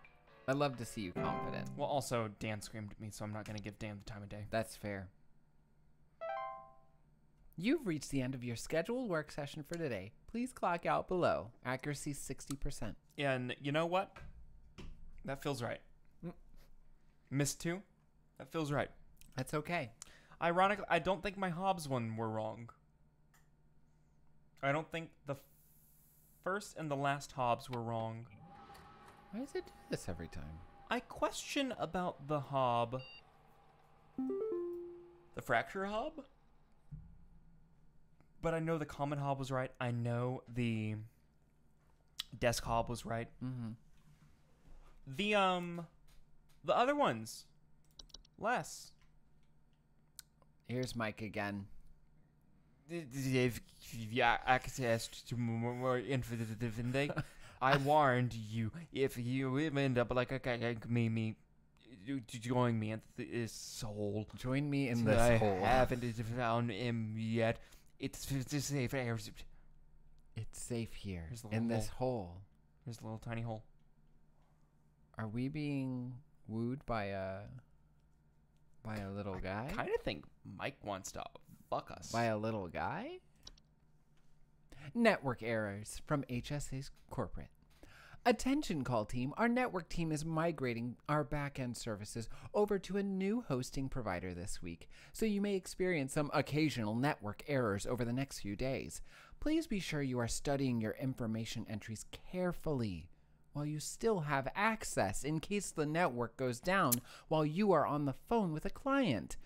I love to see you confident. Well, also, Dan screamed at me, so I'm not going to give Dan the time of day. That's fair. You've reached the end of your scheduled work session for today. Please clock out below. Accuracy 60%. And you know what? That feels right. Missed 2? That feels right. That's okay. Ironically, I don't think my Hobbs one were wrong. I don't think the first and the last Hobbs were wrong. Why does it do this every time? I question about the Hob. The fracture Hob? But I know the common Hob was right. I know the desk Hob was right. Mm-hmm. The other ones, less. Here's Mike again. If you access to more information, I warned you. If you end up like me, join me in this hole. Join me in this hole. I haven't found him yet. It's safe. It's safe here Here's the little in this hole. Here's a little tiny hole. Are we being wooed by a little guy? I kind of think Mike wants to fuck us. By a little guy? Network errors from HSA's corporate. Attention call team, our network team is migrating our back-end services over to a new hosting provider this week, so you may experience some occasional network errors over the next few days. Please be sure you are studying your information entries carefully while you still have access in case the network goes down while you are on the phone with a client.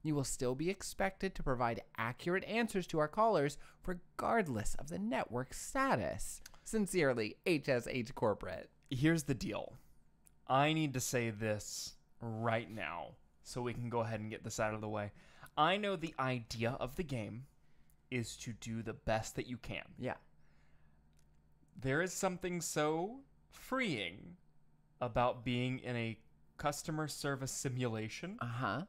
You will still be expected to provide accurate answers to our callers regardless of the network status. Sincerely, HSH Corporate. Here's the deal. I need to say this right now so we can go ahead and get this out of the way. I know the idea of the game is to do the best that you can. Yeah. There is something so freeing about being in a customer service simulation. Uh-huh.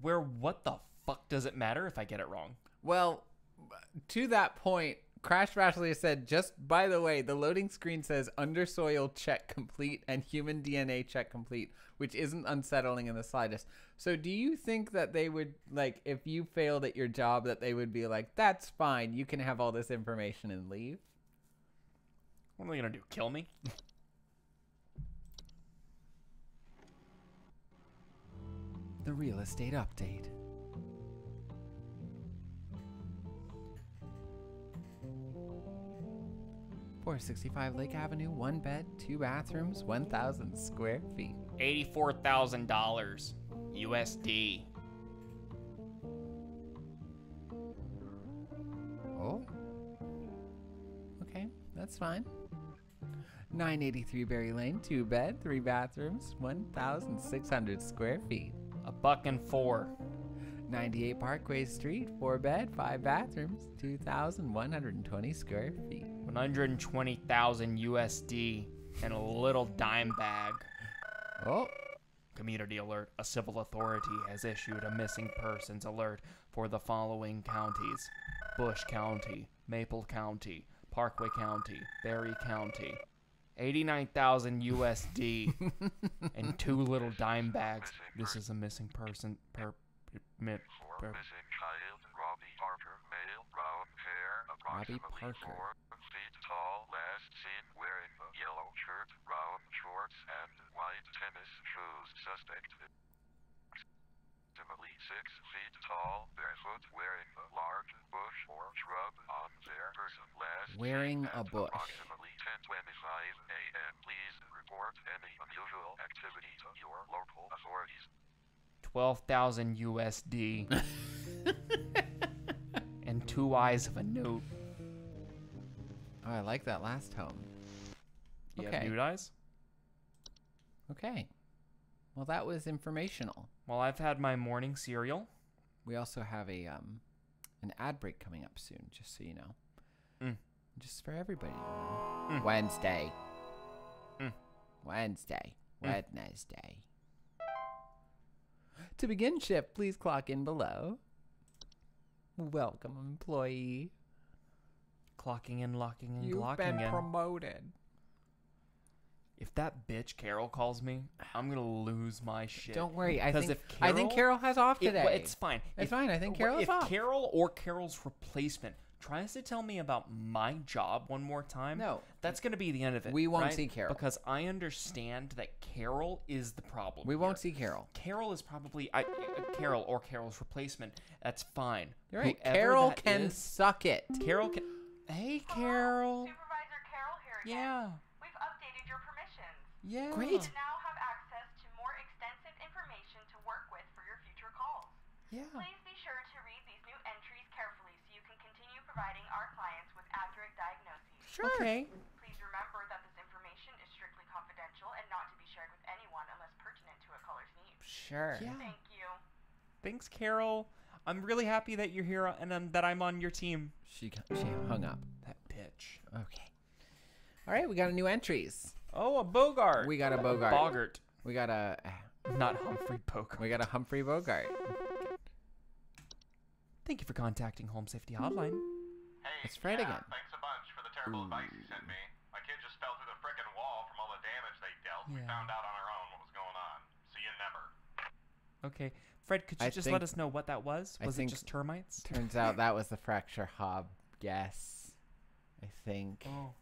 Where what the fuck does it matter if I get it wrong? Well, to that point, Crash Rashly said, just by the way, the loading screen says undersoil check complete and human DNA check complete, which isn't unsettling in the slightest. So do you think that they would, like, if you failed at your job, that they would be like, that's fine, you can have all this information and leave? What are they going to do, kill me? The real estate update. .465 Lake Avenue, 1 bed, 2 bathrooms, 1,000 square feet. $84,000 USD. Oh. Okay, that's fine. 983 Berry Lane, 2 bed, 3 bathrooms, 1,600 square feet. $104. 98 Parkway Street, 4 bed, 5 bathrooms, 2,120 square feet. 120,000 USD and a little dime bag. Oh. Community alert. A civil authority has issued a missing persons alert for the following counties: Bush County, Maple County, Parkway County, Berry County. 89,000 USD and 2 little dime bags. This is a missing person Missing child, Robbie Parker, male, brown hair, approximately Robbie Parker. 4 feet tall, last seen wearing a yellow shirt, brown shorts, and white tennis shoes. Suspect approximately 6 feet tall, barefoot, wearing a large bush or shrub on their person. Last Wearing seen a at bush. approximately 10:25 a.m. Please report any unusual activity to your local authorities. 12,000 USD and 2 eyes of a note. Oh, I like that last home. You Okay. have nude eyes? Okay. Well, that was informational. Well, I've had my morning cereal. We also have an ad break coming up soon, just so you know. Mm. Just for everybody to know. Mm. Wednesday. Mm. Wednesday. Mm. Wednesday. To begin shift, please clock in below. Welcome, employee. Clocking in, locking in, You've clocking been in. promoted. If that bitch Carol calls me, I'm gonna lose my shit. Don't worry. I 'Cause think if Carol has off today. It's fine. It's fine. I think Carol's if off. Carol or Carol's replacement tries to tell me about my job one more time, No. that's going to be the end of it. We won't right? see Carol. Because I understand that Carol is the problem. We won't here. see Carol. Carol is probably Carol or Carol's replacement. That's fine. You're right. Whoever Carol that can is, suck it. Carol can. Hey, Carol. Supervisor Carol here again. Yeah. We've updated your permissions. Yeah. Great. You now have access to more extensive information to work with for your future calls. Yeah. Please be sure to read these new entries carefully so you can continue providing our clients with accurate diagnoses. Sure. Okay. Please remember that this information is strictly confidential and not to be shared with anyone unless pertinent to a caller's needs. Sure. Yeah. Thank you. Thanks, Carol. I'm really happy that you're here and that I'm on your team. She hung up. That bitch. Okay. All right, we got a new entries. Oh, a Bogart. We got a Bogart. Bogart. We got a Not Humphrey Bogart. we got a Humphrey Bogart. Thank you for contacting Home Safety Hotline. Hey, It's Fred again. Thanks a bunch for the terrible advice you sent me. My kid just fell through the frickin' wall from all the damage they dealt. We Yeah. found out on our own what was going on. See you never. Okay. Fred, could you I just think- let us know what that was? I Was it think- just termites? Turns out that was the fracture hob. Yes. I think. Oh.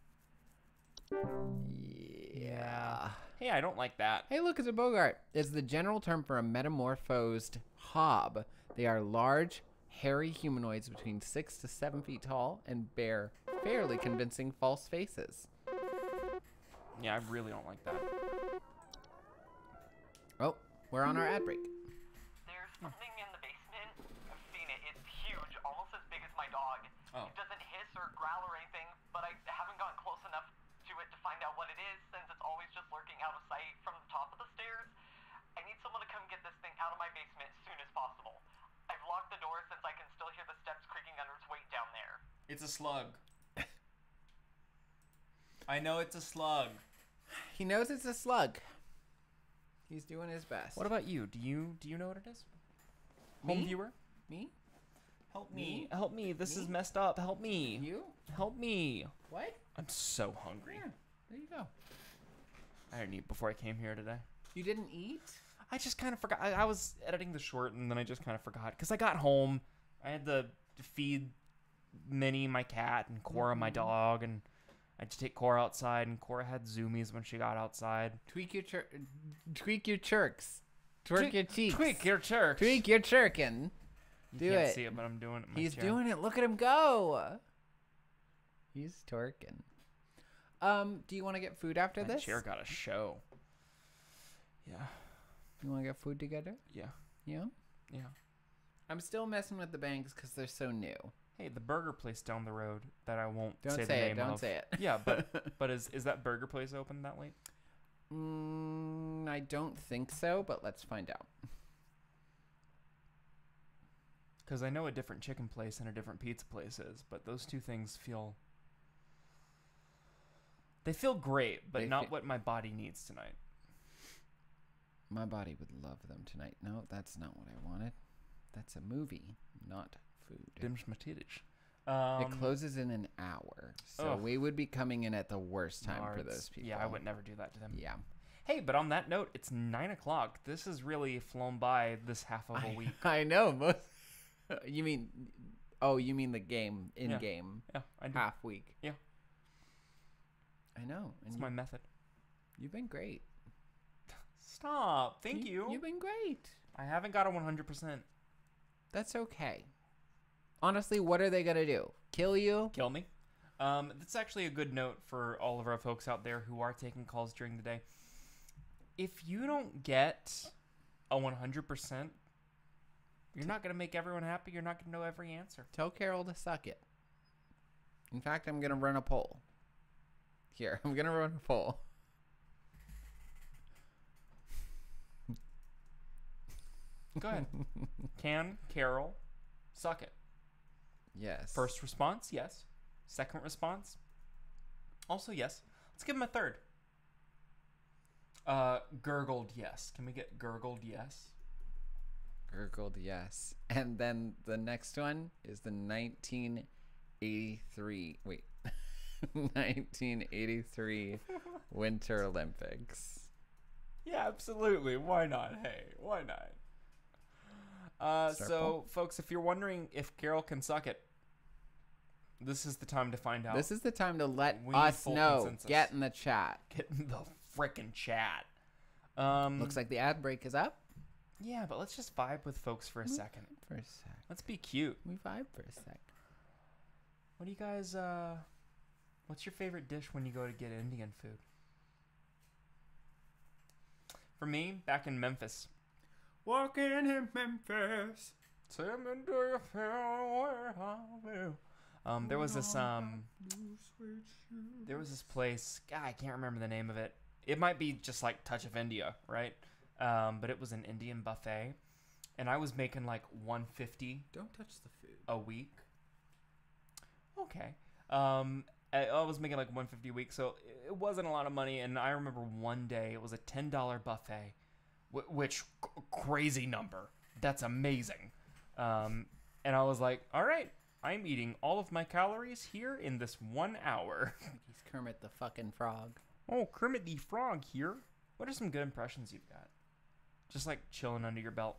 Yeah. Hey, I don't like that. Hey, look, it's a Bogart. It's the general term for a metamorphosed hob. They are large, hairy humanoids between 6 to 7 feet tall and bear fairly convincing false faces. Yeah, I really don't like that. Oh, we're on our ad break. There's something in the basement. I've seen it. It's huge, almost as big as my dog. Oh. It doesn't hiss or growl or anything, but I haven't gotten close enough to it to find out what it is since it's always just lurking out of sight from the top of the stairs. I need someone to come get this thing out of my basement as soon as possible. I've locked the door since I can still hear the steps creaking under its weight down there. It's a slug. I know it's a slug. He knows it's a slug. He's doing his best. What about you? Do you know what it is? Me? Home viewer? me? Help me. Help me. This is Me? messed up. Help me. You? Help me. What? I'm so hungry. Yeah, there you go. I didn't eat before I came here today. You didn't eat? I just kind of forgot. I was editing the short and then I just kind of forgot. Because I got home. I had to feed Minnie, my cat, and Cora, my dog. And I had to take Cora outside. And Cora had zoomies when she got outside. Tweak your chirks. Twerk your cheeks. Tweak your church. Tweak your chirkin. You Do can't it. see it, but I'm doing it in my He's chair. doing it. Look at him go. He's twerking. Do you want to get food after That this? chair got a show. Yeah. You want to get food together? Yeah. Yeah. Yeah. I'm still messing with the bangs because they're so new. Hey, the burger place down the road that I won't Don't say say the it. name Don't of. say it. Yeah, but is that burger place open that late? I don't think so, but let's find out. Because I know a different chicken place and a different pizza place is, but those two things feel great, but They not fe- what my body needs tonight. My body would love them tonight. No, that's not what I wanted. That's a movie, not food. Dim's my titties. It closes in an hour, so Ugh. we would be coming in at the worst time for Nards. those people. Yeah, I would never do that to them. Yeah. Hey, but on that note, it's 9 o'clock. This has really flown by this half of a week. I know. Most. You mean? Oh, you mean the game in Yeah. game Yeah, I do. half week? Yeah. I know. And It's my method. you've been great. Stop. Thank you. You've been great. I haven't got a 100%. That's okay. Honestly, what are they gonna do? Kill you? Kill me. That's actually a good note for all of our folks out there who are taking calls during the day. If you don't get a 100%, you're not going to make everyone happy. You're not going to know every answer. Tell Carol to suck it. In fact, I'm gonna run a poll. Here, I'm gonna run a poll. Go ahead. Can Carol suck it? Yes. First response, yes. Second response, also yes. Let's give him a third. Gurgled, yes. Can we get gurgled, yes? Gurgled, yes. And then the next one is the 1983. Wait. 1983 Winter Olympics. Yeah, absolutely. Why not? Hey, why not? Start So, poll. folks, if you're wondering if Carol can suck it, This is the time to find out. This is the time to let We need us full know. consensus. Get in the chat. Get in the frickin' chat. Looks like the ad break is up. Yeah, but let's just vibe with folks for a second. For a sec. Let's be cute. We vibe for a sec. What do you guys, what's your favorite dish when you go to get Indian food? For me, back in Memphis. Walking in Memphis. Tell me, do you feel where I will? There was this, place, God, I can't remember the name of it. It might be just like Touch of India, right? But it was an Indian buffet. And I was making like $150 Don't touch the food. a week. Okay. I was making like $150 a week, so it wasn't a lot of money. And I remember one day it was a $10 buffet, which crazy number. That's amazing. And I was like, all right, I'm eating all of my calories here in this 1 hour. He's Kermit the fucking frog. Oh, Kermit the Frog here. What are some good impressions you've got? Just like chilling under your belt.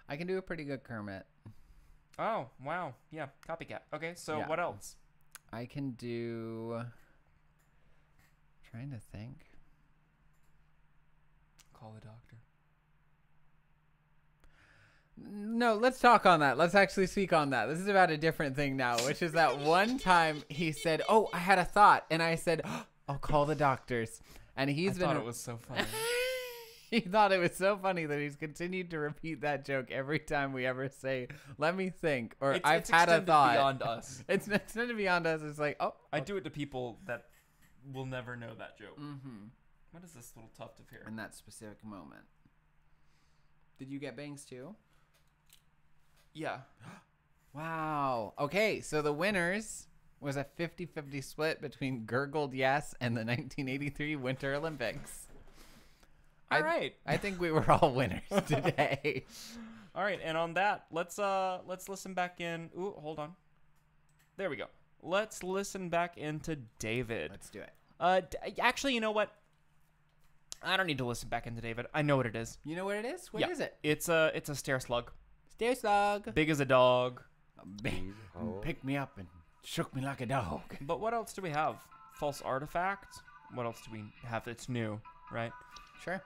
I can do a pretty good Kermit. Oh, wow. Yeah, copycat. Okay, so Yeah. what else? I can do... Trying to think. Call the doctor. No, let's talk on that. Let's actually speak on that. This is about a different thing now, which is that one time he said, oh, I had a thought. And I said, oh, I'll call the doctors. And he's I been... thought it was so funny. He thought it was so funny that he's continued to repeat that joke every time we ever say, let me think, or I've had a thought. Beyond us. It's extended beyond us. It's like, oh. I do it to people that will never know that joke. Mm-hmm. What is this little tuft of hair? In that specific moment. Did you get bangs too? Yeah. Wow. Okay, so the winners was a 50-50 split between Gurgled Yes and the 1983 Winter Olympics. All right. I think we were all winners today. All right, and on that, let's listen back in. Ooh, hold on. There we go. Let's listen back into David. Let's do it. Actually, you know what? I don't need to listen back into David. I know what it is. You know what it is? What is it? It's a stair slug. Stair slug. Big as a dog. Picked me up and shook me like a dog. But what else do we have? False artifact. What else do we have that's new? Right. Sure.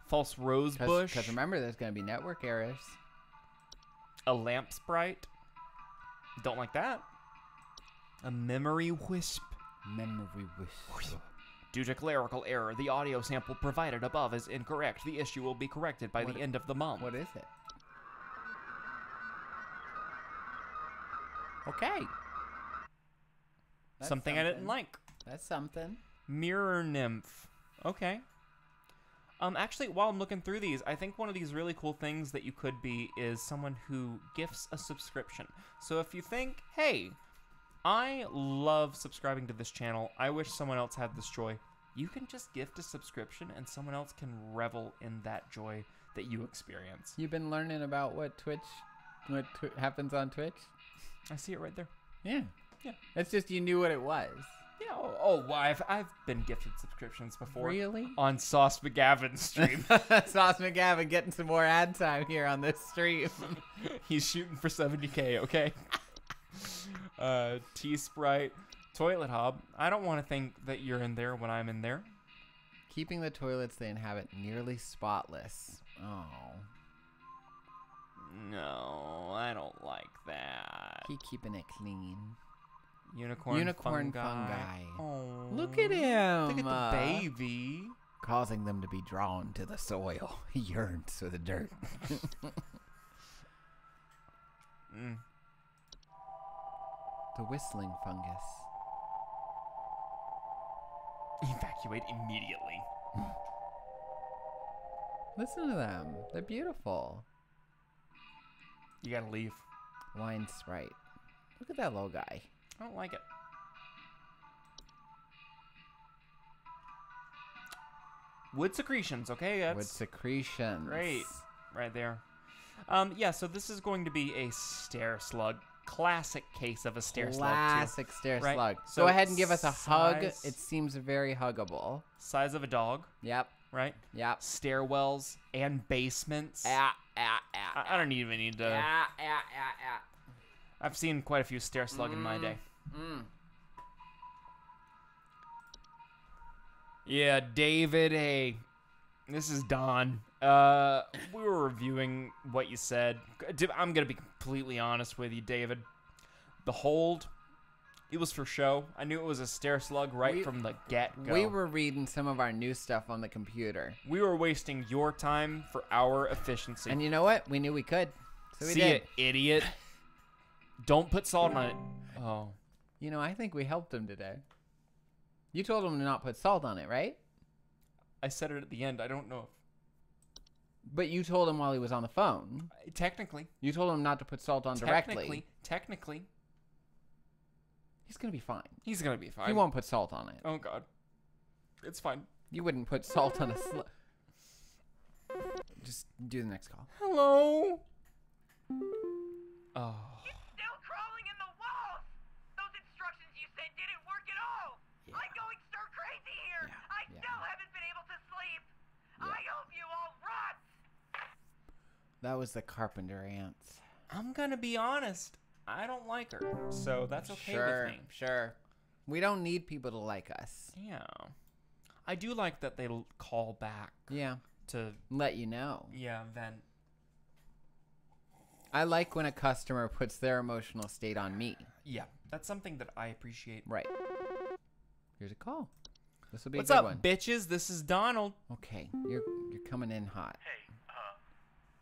False rose bush. Because remember, there's going to be network errors. A lamp sprite. Don't like that. A memory wisp. Memory wisp. Due to clerical error, the audio sample provided above is incorrect. The issue will be corrected by the end of the month. What is it? Okay. That's something I didn't like. That's something. Mirror nymph. Okay. Actually, while I'm looking through these, I think one of these really cool things that you could be is someone who gifts a subscription. So if you think, hey, I love subscribing to this channel, I wish someone else had this joy, you can just gift a subscription and someone else can revel in that joy that you experience. You've been learning about what happens on Twitch? I see it right there. Yeah. Yeah. It's just you knew what it was. Yeah. Oh, well, I've been gifted subscriptions before. Really? On Sauce McGavin's stream. Sauce McGavin getting some more ad time here on this stream. He's shooting for 70K, okay? T-Sprite. Toilet Hob. I don't want to think that you're in there when I'm in there. Keeping the toilets they inhabit nearly spotless. Oh. No, I don't like that. Keep keeping it clean. Unicorn fungi. Oh, Look at him. Look at the baby. Causing them to be drawn to the soil. He yearns for the dirt. The whistling fungus. Evacuate immediately. Listen to them. They're beautiful. You gotta leave. Wine Sprite. Look at that little guy. I don't like it. Wood secretions, okay? That's Wood secretions. great. Right there. Yeah, so this is going to be a stair slug. Classic case of a stair slug, too. Classic stair Right? slug. So Go ahead and give us a hug. size- It seems very huggable. Size of a dog, Yep. right? Yep. Stairwells and basements. I don't even need to... I've seen quite a few stair slug in my day. Yeah, David, hey. This is Don. We were reviewing what you said. I'm going to be completely honest with you, David. The hold, it was for show. I knew it was a stair slug from the get-go. We were reading some of our new stuff on the computer. We were wasting your time for our efficiency. And you know what? We knew we could. So we See did. it, idiot. Don't put salt on it. Oh. You know, I think we helped him today. You told him to not put salt on it, right? I said it at the end. I don't know. But you told him while he was on the phone. Technically. You told him not to put salt on directly. Technically. He's going to be fine. He's going to be fine. He won't put salt on it. Oh, God. It's fine. You wouldn't put salt on a Just do the next call. Hello? Oh. Still crawling in the walls! Those instructions you said didn't work at all! Yeah. I'm going stir crazy here! I still haven't been able to sleep! Yeah. I hope you all rot! That was the carpenter ants. I'm going to be honest. I don't like her. So that's okay with me. Sure. We don't need people to like us. Yeah. I do like that they'll call back. Yeah. To let you know. Yeah, then. I like when a customer puts their emotional state on me. Yeah, that's something that I appreciate. Right. Here's a call. This will be What's a good up, one. bitches? This is Donald. Okay, you're coming in hot. Hey,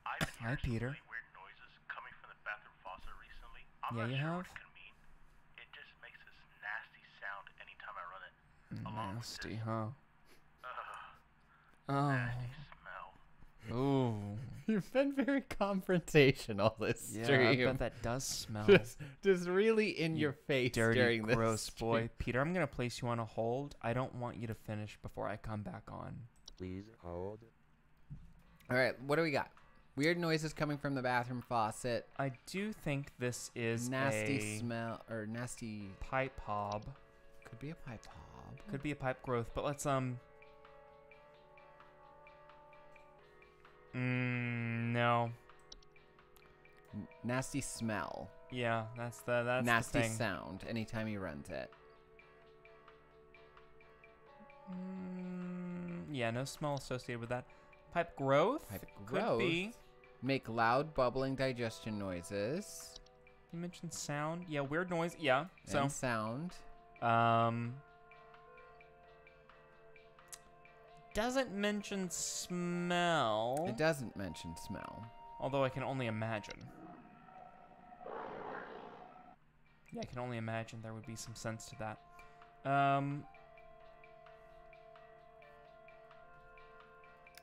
I've been Hi, hearing some Peter. really weird noises coming from the bathroom faucet recently. I'm Yeah, not you sure have? what it can mean. It just makes this nasty sound anytime I run it. Along with Nasty, this, huh? Oh. nasty smell. Ooh. You've been very confrontational this Yeah, stream. I bet that does smell. Just really in your face Dirty, during this gross stream. boy. Peter, I'm going to place you on a hold. I don't want you to finish before I come back on. Please hold. All right, what do we got? Weird noises coming from the bathroom faucet. I do think this is Nasty a smell or nasty. pipe hob. Could be a pipe hob. Could be a pipe growth, but let's no. Nasty smell. Yeah, that's Nasty the thing. sound anytime he runs it. Yeah, no smell associated with that. Pipe growth? Pipe Could growth. be. Make loud bubbling digestion noises. You mentioned sound. Yeah, weird noise. Yeah. So And sound. doesn't mention smell. It doesn't mention smell. Although I can only imagine. Yeah, I can only imagine there would be some sense to that.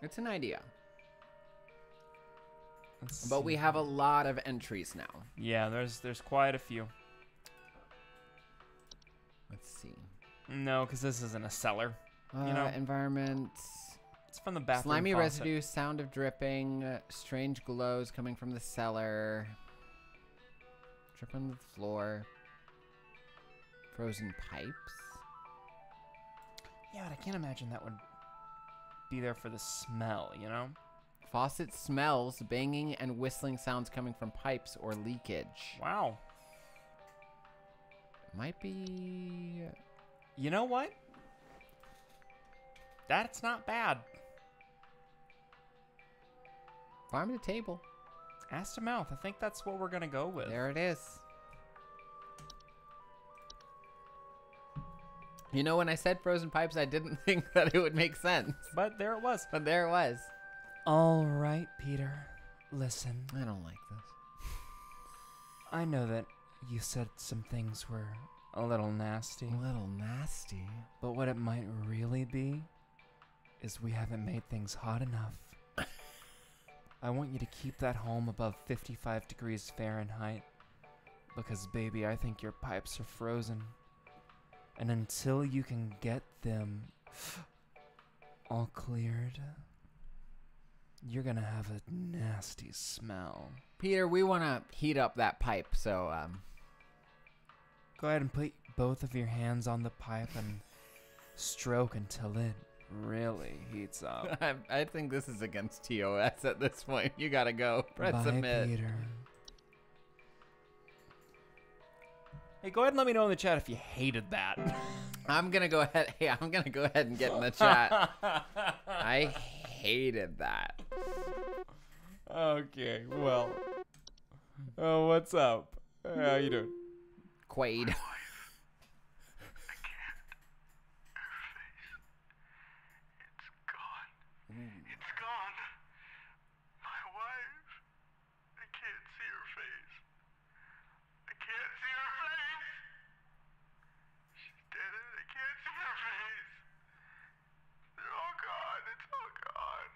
It's an idea. Let's But we see. have a lot of entries now. Yeah, there's quite a few. Let's see. No, because this isn't a cellar. You know, Environment. it's from the bathroom Slimy faucet. residue, sound of dripping, strange glows coming from the cellar. Drip on the floor. Frozen pipes. Yeah, but I can't imagine that would be there for the smell, you know? Faucet smells, banging and whistling sounds coming from pipes or leakage. Wow. Might be... You know what? That's not bad. Farm to table. Ass to mouth. I think that's what we're going to go with. There it is. You know, when I said frozen pipes, I didn't think that it would make sense. But there it was. But there it was. All right, Peter. Listen. I don't like this. I know that you said some things were a little nasty. A little nasty. But what it might really be is we haven't made things hot enough. I want you to keep that home above 55 degrees Fahrenheit. Because, baby, I think your pipes are frozen. And until you can get them all cleared, you're gonna have a nasty smell. Peter, we want to heat up that pipe, so, Go ahead and put both of your hands on the pipe and stroke until it really heats up. I think this is against TOS at this point. You gotta go. Press Bye, submit. Peter. Hey, go ahead and let me know in the chat if you hated that. I'm gonna go ahead. Hey, I'm gonna go ahead and get in the chat. I hated that. Okay, well. Oh, what's up? How you doing? Quaid. It's gone. My wife. I can't see her face. I can't see her face. She's dead and I can't see her face. They're all gone. It's all gone.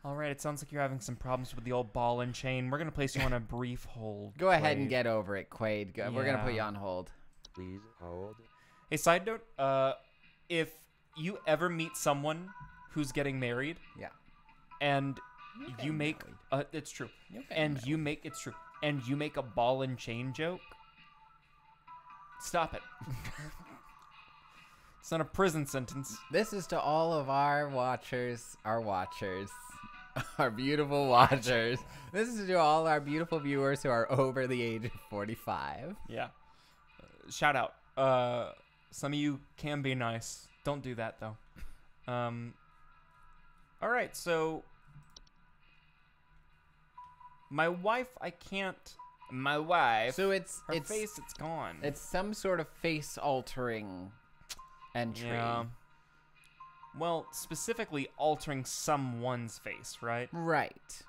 All right, it sounds like you're having some problems with the old ball and chain. We're going to place you on a brief hold. Go ahead and Quaid. get over it, Quaid. We're gonna put you on hold. Please hold. Hey, side note, if you ever meet someone who's getting married Yeah. and you getting make married. it's true. You're getting And married. you make it's true. And you make a ball and chain joke, stop it. It's not a prison sentence. This is to all of our watchers, our beautiful watchers. This is to all our beautiful viewers who are over the age of 45. Yeah. Shout out. Some of you can be nice. Don't do that though. All right, so my wife, I can't. My wife. So it's her face, it's gone. It's some sort of face altering entry. Yeah. Well, specifically altering someone's face, right? Right.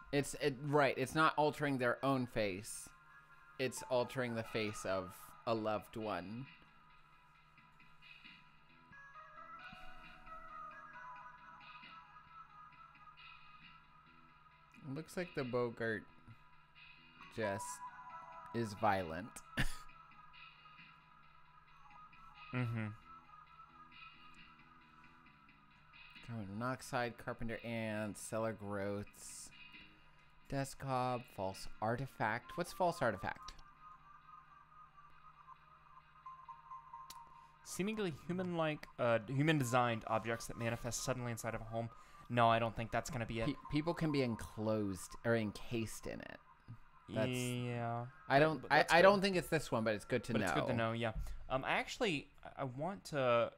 Right. It's not altering their own face. It's altering the face of a loved one. It looks like the Bogart just is violent. Mm-hmm. Carbon monoxide, carpenter ants, cellar growths, desk cob, false artifact. What's false artifact? Seemingly human-like, human-designed objects that manifest suddenly inside of a home. No, I don't think that's gonna be it. People can be enclosed or encased in it. That's, yeah. I don't. But that's I good. don't think it's this one, but it's good to know. It's good to know. Yeah. I want to.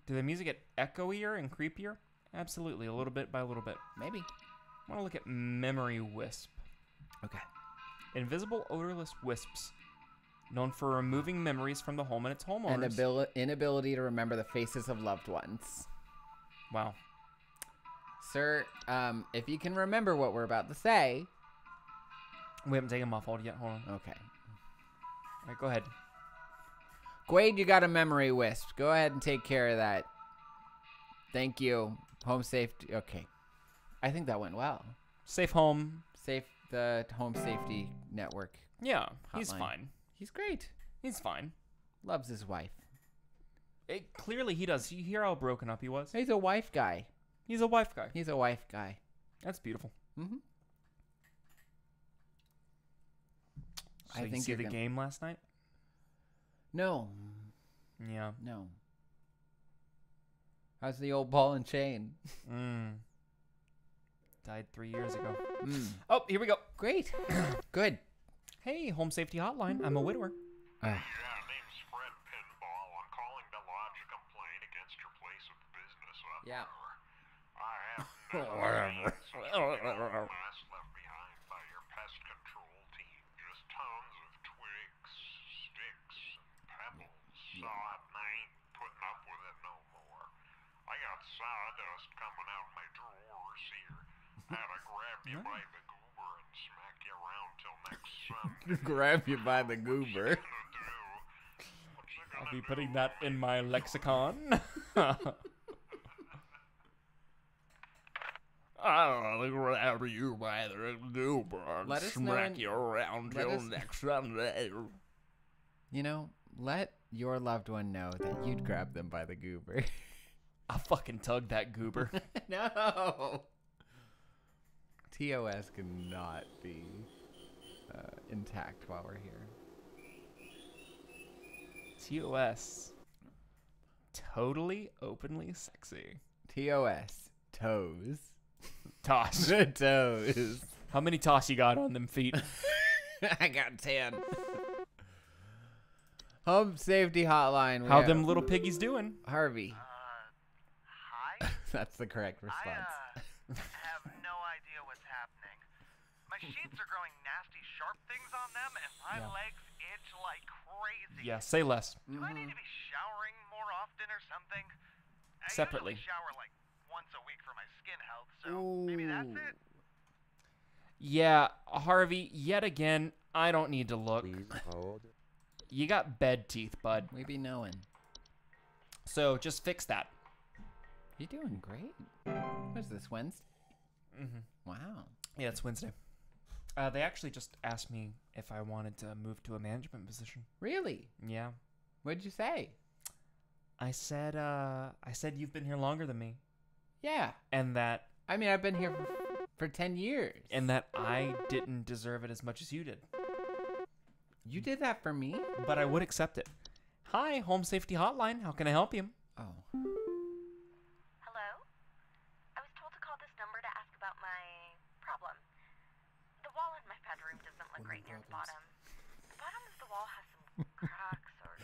Do the music get echoier and creepier? Absolutely, a little bit by a little bit. Maybe. I want to look at Memory Wisp. Okay. Invisible, odorless wisps, known for removing memories from the home and its homeowners. And inability to remember the faces of loved ones. Wow. Sir, if you can remember what we're about to say. We haven't taken them off hold yet. Hold on. Okay. All right, go ahead. Quaid, you got a memory wisp. Go ahead and take care of that. Thank you. Home safety. Okay. I think that went well. Safe home. The Home Safety Network. Yeah, he's Hotline. fine. He's great. He's fine. Loves his wife. Clearly he does. You hear how broken up he was? He's a wife guy. He's a wife guy. He's a wife guy. That's beautiful. Mm-hmm. So you see the game last night? No. Yeah. No. How's the old ball and chain? Died 3 years ago. Oh, Oh, here we go. great. Good. Hey, Home Safety Hotline. I'm a widower. Yeah, name's Fred Pinball. I'm calling to lodge a complaint against your place of business up Yeah. there. I have never seen mess left behind by your pest control team. Just tons of twigs, sticks, and pebbles. So I ain't putting up with it no more. I got sawdust coming out my drawers here. Had to grab you by the goober and smack you around till next Sunday. Grab you by the goober. I'll be putting that in my lexicon. I'll grab you by the goober and Let us know smack in- you around let till us- next Sunday. You know, let your loved one know that you'd grab them by the goober. I'll fucking tug that goober. No. TOS cannot be intact while we're here. TOS. Totally openly sexy. TOS. Toes. Toss. Toes. How many toss you got on them feet? I got 10. Home Safety Hotline. How them little piggies doing? Harvey. Hi? That's the correct response. Have no idea what's happening. My sheets are growing nasty sharp things on them, and my legs itch like crazy. Yeah, say less. Do I need to be showering more often or something? Separately. I usually shower like once a week for my skin health, so maybe that's it. Yeah, Harvey, yet again, I don't need to look. Please hold. You got bed teeth, bud. We be knowing. So just fix that. You're doing great. What is this, Wednesday? Mm-hmm. Wow. Yeah, it's Wednesday. They actually just asked me if I wanted to move to a management position. Really? Yeah. What'd you say? I said you've been here longer than me. Yeah. And that I mean, I've been here for 10 years. and that I didn't deserve it as much as you did. You did that for me? But I would accept it. Hi, Home Safety Hotline. How can I help you? Oh. Hello? I was told to call this number to ask about my problem. The wall in my bedroom doesn't look right near the bottom. The bottom of the wall has some cracks or...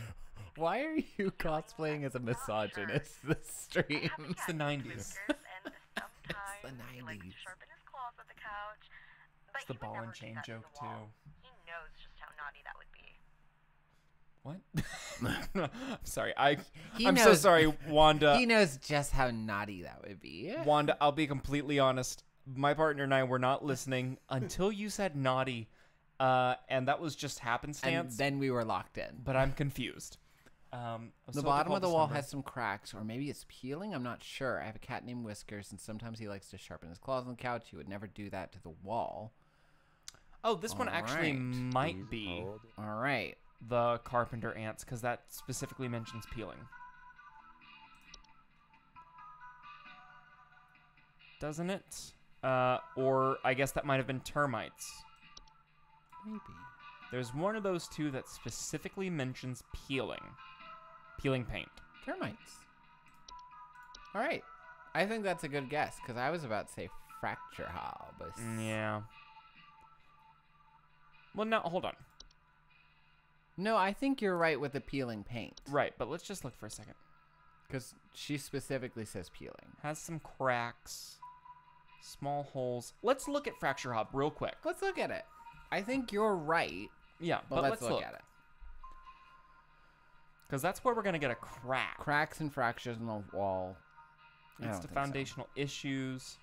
Why are you cosplaying as a misogynist this stream? It's the 90s. And sometimes he likes to 90s. sharpen his claws at the couch. But It's the he would ball never and do chain that to joke, the wall. too. He knows just how naughty that would be. What? I'm sorry. He I'm so knows- sorry, Wanda. He knows just how naughty that would be. Wanda, I'll be completely honest. My partner and I were not listening until you said naughty, and that was just And happenstance. then we were locked in. But I'm confused. The bottom of the wall has some cracks, or maybe it's peeling. I'm not sure. I have a cat named Whiskers, and sometimes he likes to sharpen his claws on the couch. He would never do that to the wall. Oh, this one actually Alright. might Please be hold. All right. the carpenter ants, because that specifically mentions peeling. Doesn't it? Or I guess that might have been termites. Maybe. There's one of those two that specifically mentions peeling. Peeling paint. Termites. All right. I think that's a good guess, because I was about to say fracture hob. Yeah. Well, now, hold on. No, I think you're right with the peeling paint. Right, but let's just look for a second. Because she specifically says peeling. Has some cracks. Small holes. Let's look at fracture hob real quick. Let's look at it. I think you're right, Yeah, but let's look at it. Because that's where we're going to get a crack. Cracks and fractures in the wall. I It's don't the think so. foundational issues.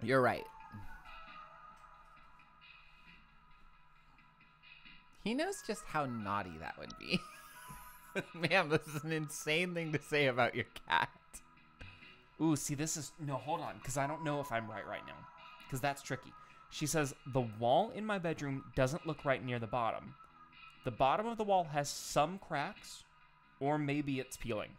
You're right. He knows just how naughty that would be. Ma'am, this is an insane thing to say about your cat. Ooh, see, this is... No, hold on, because I don't know if I'm right now. Because that's tricky. She says, the wall in my bedroom doesn't look right near the bottom. The bottom of the wall has some cracks, or maybe it's peeling.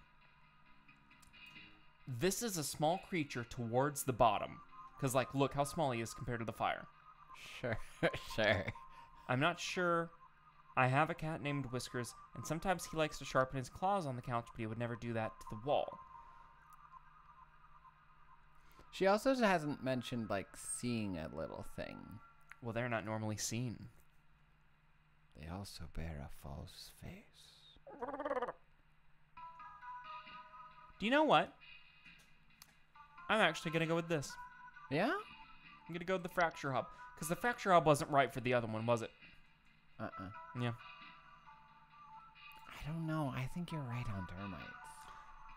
This is a small creature towards the bottom. Because, like, look how small he is compared to the fire. Sure, sure. I'm not sure. I have a cat named Whiskers, and sometimes he likes to sharpen his claws on the couch, but he would never do that to the wall. She also hasn't mentioned, like, seeing a little thing. Well, they're not normally seen. They also bear a false face. Do you know what? I'm actually going to go with this. Yeah? I'm going to go with the fracture hub. Because the fracture hub wasn't right for the other one, was it? Yeah. I don't know. I think you're right on termites.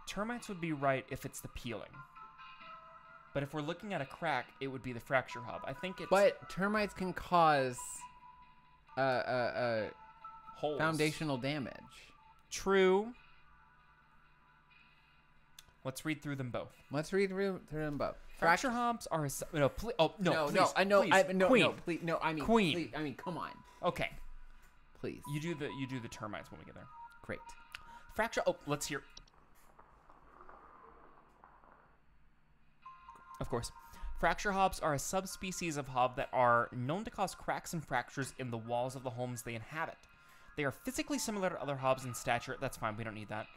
Termites would be right if it's the peeling. But if we're looking at a crack, it would be the fracture hub. I think it's... But termites can cause holes. foundational damage. True. Let's read through them both. Let's read through them both. Fracture hobs are... No, please... Oh, no, please, no, I know. please. Queen. No, please, no, I mean, Queen. Please, I mean, come on, Okay. please. You do the termites when we get there. Great. Fracture... Oh, let's hear... Of course. Fracture hobs are a subspecies of hob that are known to cause cracks and fractures in the walls of the homes they inhabit. They are physically similar to other hobs in stature. That's fine. We don't need that.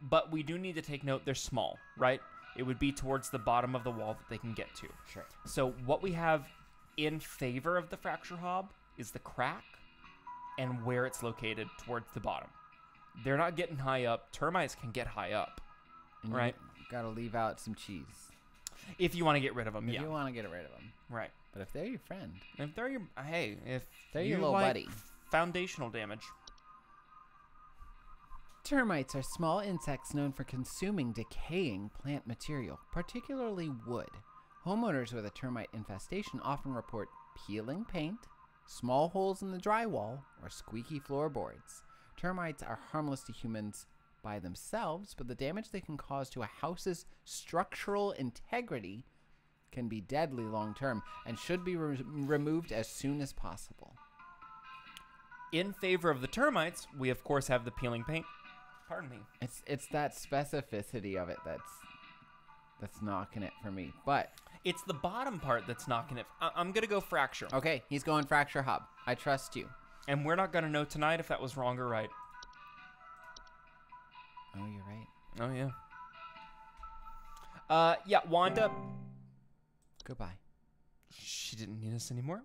But we do need to take note they're small, right? It would be towards the bottom of the wall that they can get to. Sure. So what we have in favor of the fracture hob is the crack and where it's located towards the bottom. They're not getting high up. Termites can get high up, And right? You gotta leave out some cheese. If you want to get rid of them, If yeah. you want to get rid of them. Right. But if they're your friend, If they're your, hey, if they're you your little like buddy. foundational damage. Termites are small insects known for consuming decaying plant material, particularly wood. Homeowners with a termite infestation often report peeling paint, small holes in the drywall, or squeaky floorboards. Termites are harmless to humans by themselves, but the damage they can cause to a house's structural integrity can be deadly long term and should be removed as soon as possible. In favor of the termites, we of course have the peeling paint. Pardon me. It's that specificity of it that's knocking it for me. But It's the bottom part that's knocking it. I'm going to go fracture. okay, he's going fracture hub. I trust you. And we're not going to know tonight if that was wrong or right. Oh, you're right. Oh, yeah. Yeah, Wanda, Goodbye. she didn't need us anymore.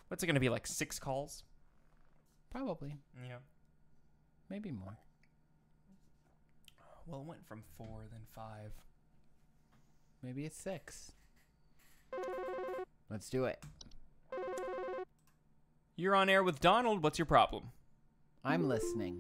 What's it going to be, like 6 calls? Probably. Yeah. Maybe more. Well, it went from 4, then 5. Maybe it's 6. Let's do it. You're on air with Donald. What's your problem? I'm listening.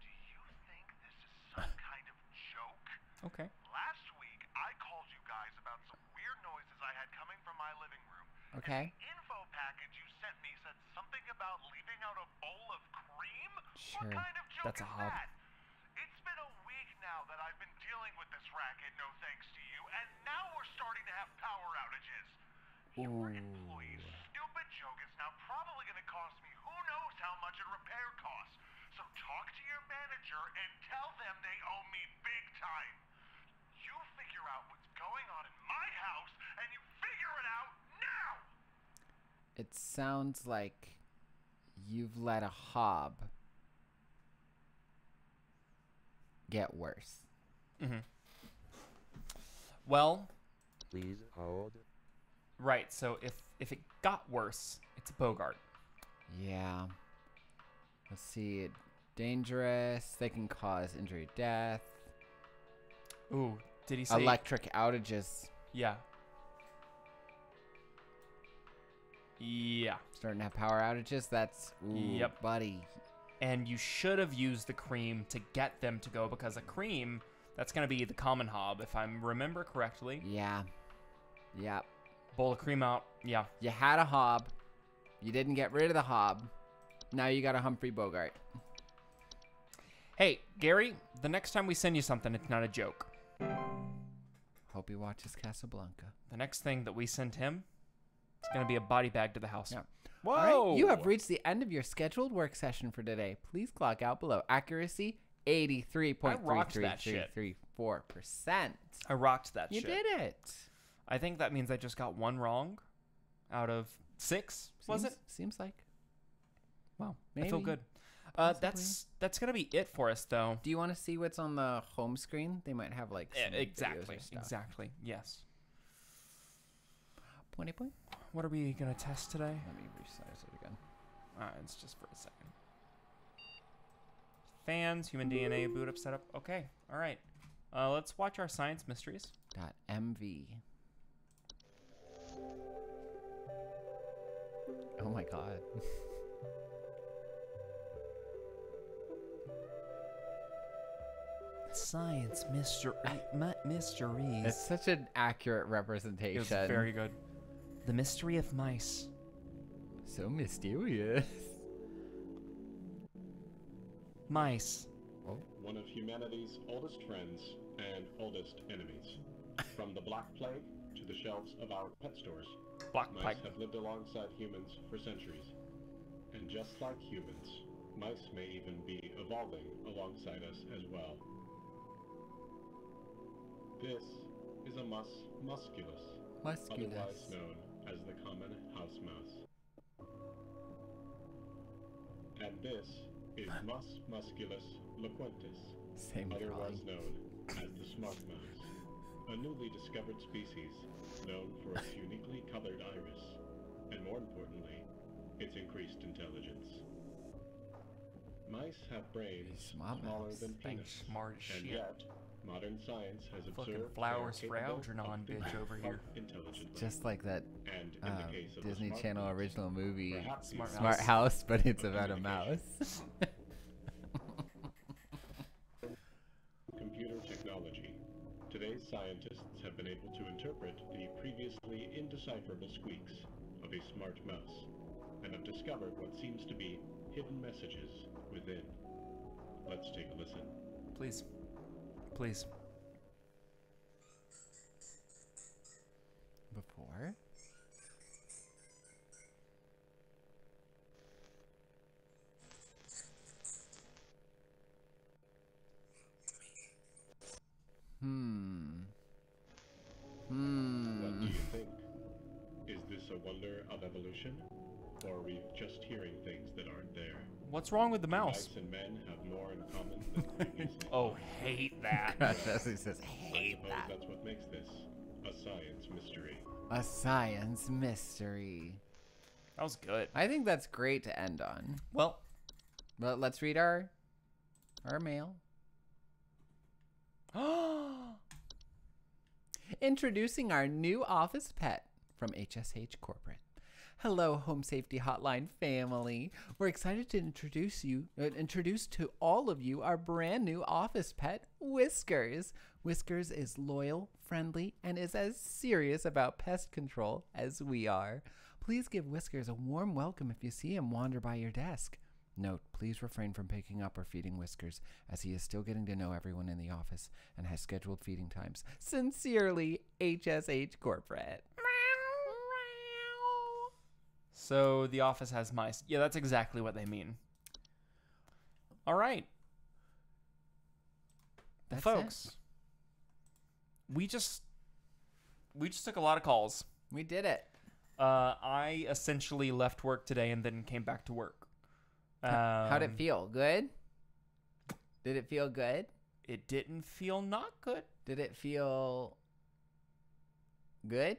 Do you think this is some kind of joke? Okay. Last week, I called you guys about some weird noises I had coming from my living room. Okay. And the info package you sent me said something about leaving out a bowl of cream? Sure. What kind of joke That's a is hob. that? It's been a week now that I've been dealing with this racket, no thanks to you, and now we're starting to have power outages. Your employee's stupid joke is now probably going to cost me who knows how much in repair costs. So talk to your manager and tell them they owe me big time. You figure out what's going on in my house, and you figure it out now! It sounds like you've let a hob get worse. Mm-hmm. Well, Please hold. right. So if it got worse, it's Bogart. Yeah. Let's see. Dangerous. They can cause injury, death. Ooh, did he say? Electric outages. Yeah. Yeah. Starting to have power outages. That's ooh, Yep. buddy. And you should have used the cream to get them to go, because a cream, that's going to be the common hob, if I remember correctly. Yeah. Yep. Bowl of cream out. Yeah. You had a hob. You didn't get rid of the hob. Now you got a Humphrey Bogart. Hey, Gary, the next time we send you something, it's not a joke. Hope he watches Casablanca. The next thing that we send him, it's going to be a body bag to the house. Yeah. Whoa! All right, you have reached the end of your scheduled work session for today. Please clock out below. Accuracy, 83.33334%. I rocked that You shit. did it. I think that means I just got 1 wrong out of 6, was it? Seems like. Wow, I feel Maybe. good. Possibly. That's going to be it for us, though. Do you want to see what's on the home screen? They might have like some videos Exactly, or stuff. exactly, yes. Pointy point. What are we going to test today? Let me resize it again. It's just for a second. Fans, human DNA, boot up setup. Okay, all right. Let's watch our science mysteries. .mv. Oh my god. Science mysteries. It's such an accurate It representation. was very good. The mystery of mice. So mysterious. Mice. One of humanity's oldest friends and oldest enemies. From the Black Plague to the shelves of our pet stores, Black mice plague. have lived alongside humans for centuries. And just like humans, mice may even be evolving alongside us as well. This is a musculus, otherwise known as the common house mouse. And this is musculus loquentis, Same otherwise drawing. known as the smart mouse, a newly discovered species known for its uniquely colored iris, and more importantly, its increased intelligence. Mice have brains Smart smaller mouse. than Dang, peanuts, smart as and shit. yet modern science has Fucking observed flowers they for are capable Algernon, of bitch, thinking over here. intelligently. Just like that And in the case of the Disney smart Channel mouse, original movie, perhaps Smart the Smart Mouse. House, but it's of about a communication. mouse. Computer technology. Today's scientists have been able to interpret the previously indecipherable squeaks of a smart mouse and have discovered what seems to be hidden messages within. Let's take a listen. Please. Please. Before? What do you think? Is this a wonder of evolution? Or are we just hearing things that aren't there? What's wrong with the mouse? Mice and men have more in common than previously. Oh, hate that. Leslie says, I hate suppose that. that's what makes this a science mystery. A science mystery. That was good. I think that's great to end on. Well, But let's read our mail. Introducing our new office pet from HSH Corporate. Hello, Home Safety Hotline family. We're excited to introduce to all of you our brand new office pet, Whiskers. Whiskers is loyal, friendly, and is as serious about pest control as we are. Please give Whiskers a warm welcome if you see him wander by your desk. Note, please refrain from picking up or feeding Whiskers, as he is still getting to know everyone in the office and has scheduled feeding times. Sincerely, HSH Corporate. so the office has mice. Yeah, that's exactly what they mean. All right. That's Folks, we just took a lot of calls. We did it. I essentially left work today and then came back to work. How'd it feel? Good? Did it feel good? It didn't feel not good. Did it feel good?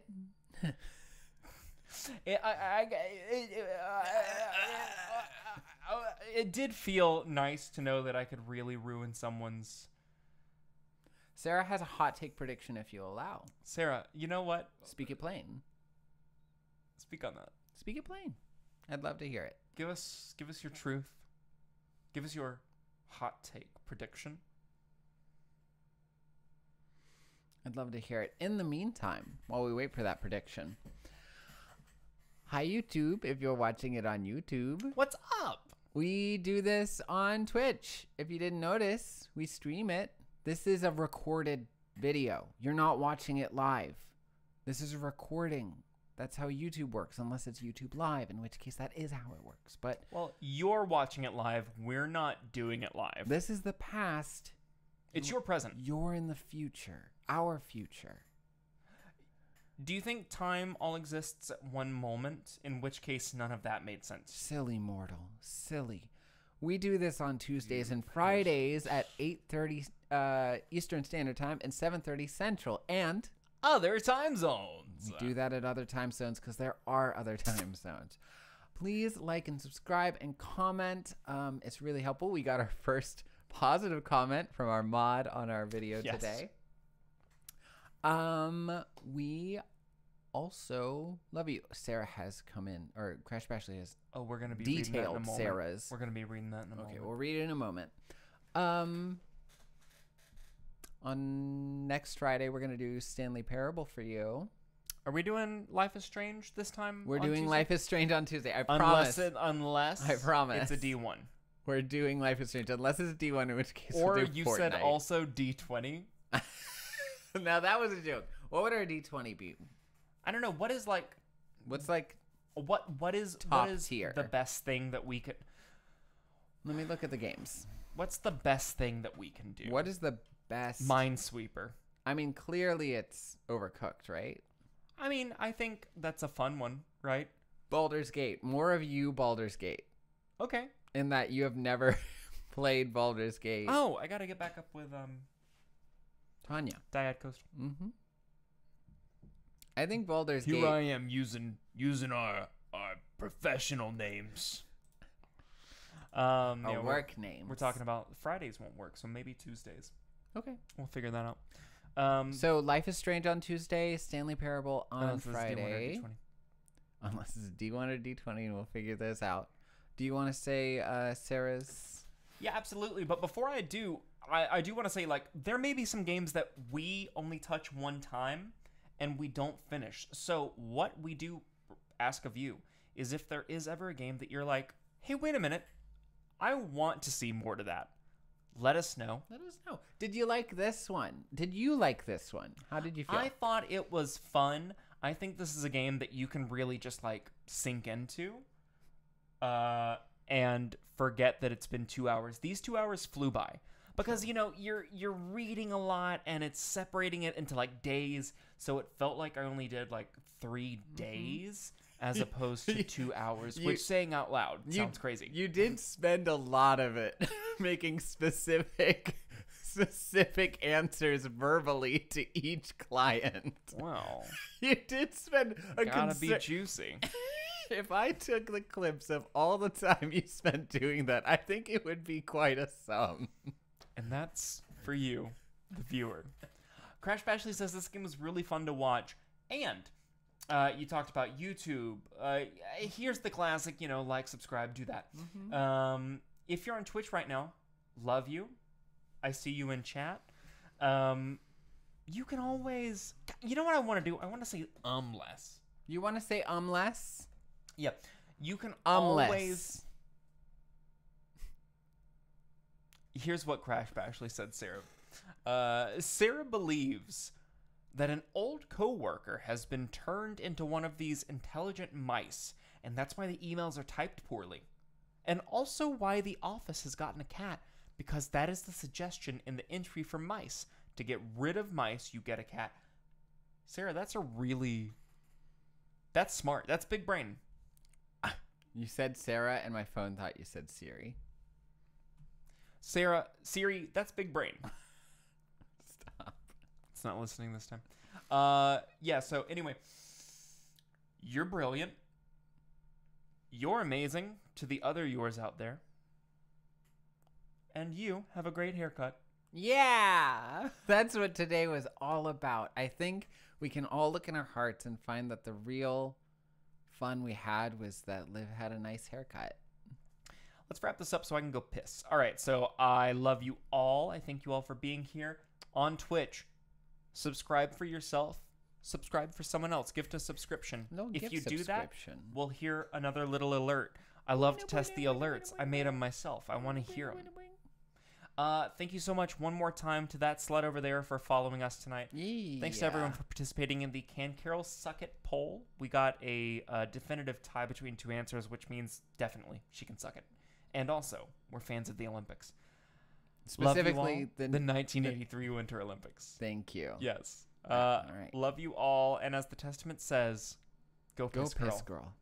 It did feel nice to know that I could really ruin someone's. Sarah has a hot take prediction if you allow. Sarah, you know what? Speak it plain. Speak on that. Speak it plain. I'd love to hear it. Give us your truth. Give us your hot take prediction. I'd love to hear it. In the meantime, while we wait for that prediction. Hi, YouTube, if you're watching it on YouTube. What's up? We do this on Twitch. If you didn't notice, we stream it. This is a recorded video. You're not watching it live. This is a recording. That's how YouTube works, unless it's YouTube Live, in which case that is how it works. But Well, you're watching it live. We're not doing it live. this is the past. It's your present. You're in the future. Our future. Do you think time all exists at one moment? In which case, none of that made sense. Silly mortal. Silly. We do this on Tuesdays and Fridays at 8:30 Eastern Standard Time and 7:30 Central. And Other time zones. we do that at other time zones because there are other time zones. Please like and subscribe and comment. It's really helpful. We got our first positive comment from our mod on our video Yes. today. We also love you. Sarah has come in, or Crash Bashley has Oh, we're gonna be reading that in a detailed moment. Sarah's. We're gonna be reading that in a Okay, moment. we'll read it in a moment. On next Friday, we're gonna do Stanley Parable for you. Are we doing Life is Strange this time? We're on doing Tuesday? Life is Strange on Tuesday. I Unless promise. unless I promise. it's a D1. We're doing Life is Strange unless it's D1, in which case Or we'll do you Fortnite. said also D20. Now that was a joke. What would our D20 be? I don't know. What is like What's like? what is Top what is tier. the best thing that we could Let me look at the games. What's the best thing that we can do? What is the best? Minesweeper. I mean, clearly it's Overcooked, right? I mean, I think that's a fun one, right? Baldur's Gate. More of you, Baldur's Gate. Okay. In that you have never played Baldur's Gate. Oh, I gotta get back up with Tanya. Dyad Coastal. I think Baldur's Gate. Here I am using our Professional names. Work names. We're talking about Fridays won't work, so maybe Tuesdays. Okay. We'll figure that out. So Life is Strange on Tuesday, Stanley Parable on Friday. Unless it's D1 or D20, and we'll figure this out. Do you want to say Sarah's? Yeah, absolutely. But before I do, I do want to say, like, there may be some games that we only touch one time and we don't finish. So what we do ask of you is if there is ever a game that you're like, hey, wait a minute, I want to see more to that. Let us know. Let us know. Did you like this one? Did you like this one? How did you feel? I thought it was fun. I think this is a game that you can really just, like, sink into and forget that it's been 2 hours. These 2 hours flew by because, you know, you're reading a lot and it's separating it into, like, days. So it felt like I only did, like, 3 days as opposed to 2 hours, which, saying out loud, sounds crazy. You did spend a lot of it making specific answers verbally to each client. Wow. You did spend a Gotta be juicy. If I took the clips of all the time you spent doing that, I think it would be quite a sum. And that's for you, the viewer. Crash Bashley says this game was really fun to watch. And you talked about YouTube. Here's the classic, you know, like, subscribe, do that. If you're on Twitch right now, love you. I see you in chat. You can always... You know what I want to do? I want to say less. You want to say less? Yeah. You can Less. always... Here's what Crash Bashley said, Sarah. Sarah believes that an old coworker has been turned into one of these intelligent mice, and that's why the emails are typed poorly. And also why the office has gotten a cat, because that is the suggestion in the entry for mice. To get rid of mice, you get a cat. Sarah, that's smart. That's big brain. You said Sarah, and my phone thought you said Siri. Siri, that's big brain. Stop. It's not listening this time. Yeah, so anyway, you're brilliant. You're amazing to the other yours out there. And you have a great haircut. Yeah! That's what today was all about. I think we can all look in our hearts and find that the real fun we had was that Liv had a nice haircut. Let's wrap this up so I can go piss. All right, so I love you all. I thank you all for being here on Twitch. Subscribe for yourself. Subscribe for someone else. Gift a subscription. If you do that, we'll hear another little alert. I love to test the alerts. I made them myself. I want to hear them. Thank you so much one more time to that slut over there for following us tonight. Yeah. Thanks to everyone for participating in the Can Carol Suck It poll. We got a definitive tie between two answers, which means definitely she can suck it. And also, we're fans of the Olympics. Specifically, the 1983 Winter Olympics. Thank you. Yes. All right. Love you all. And as the testament says, go piss, girl.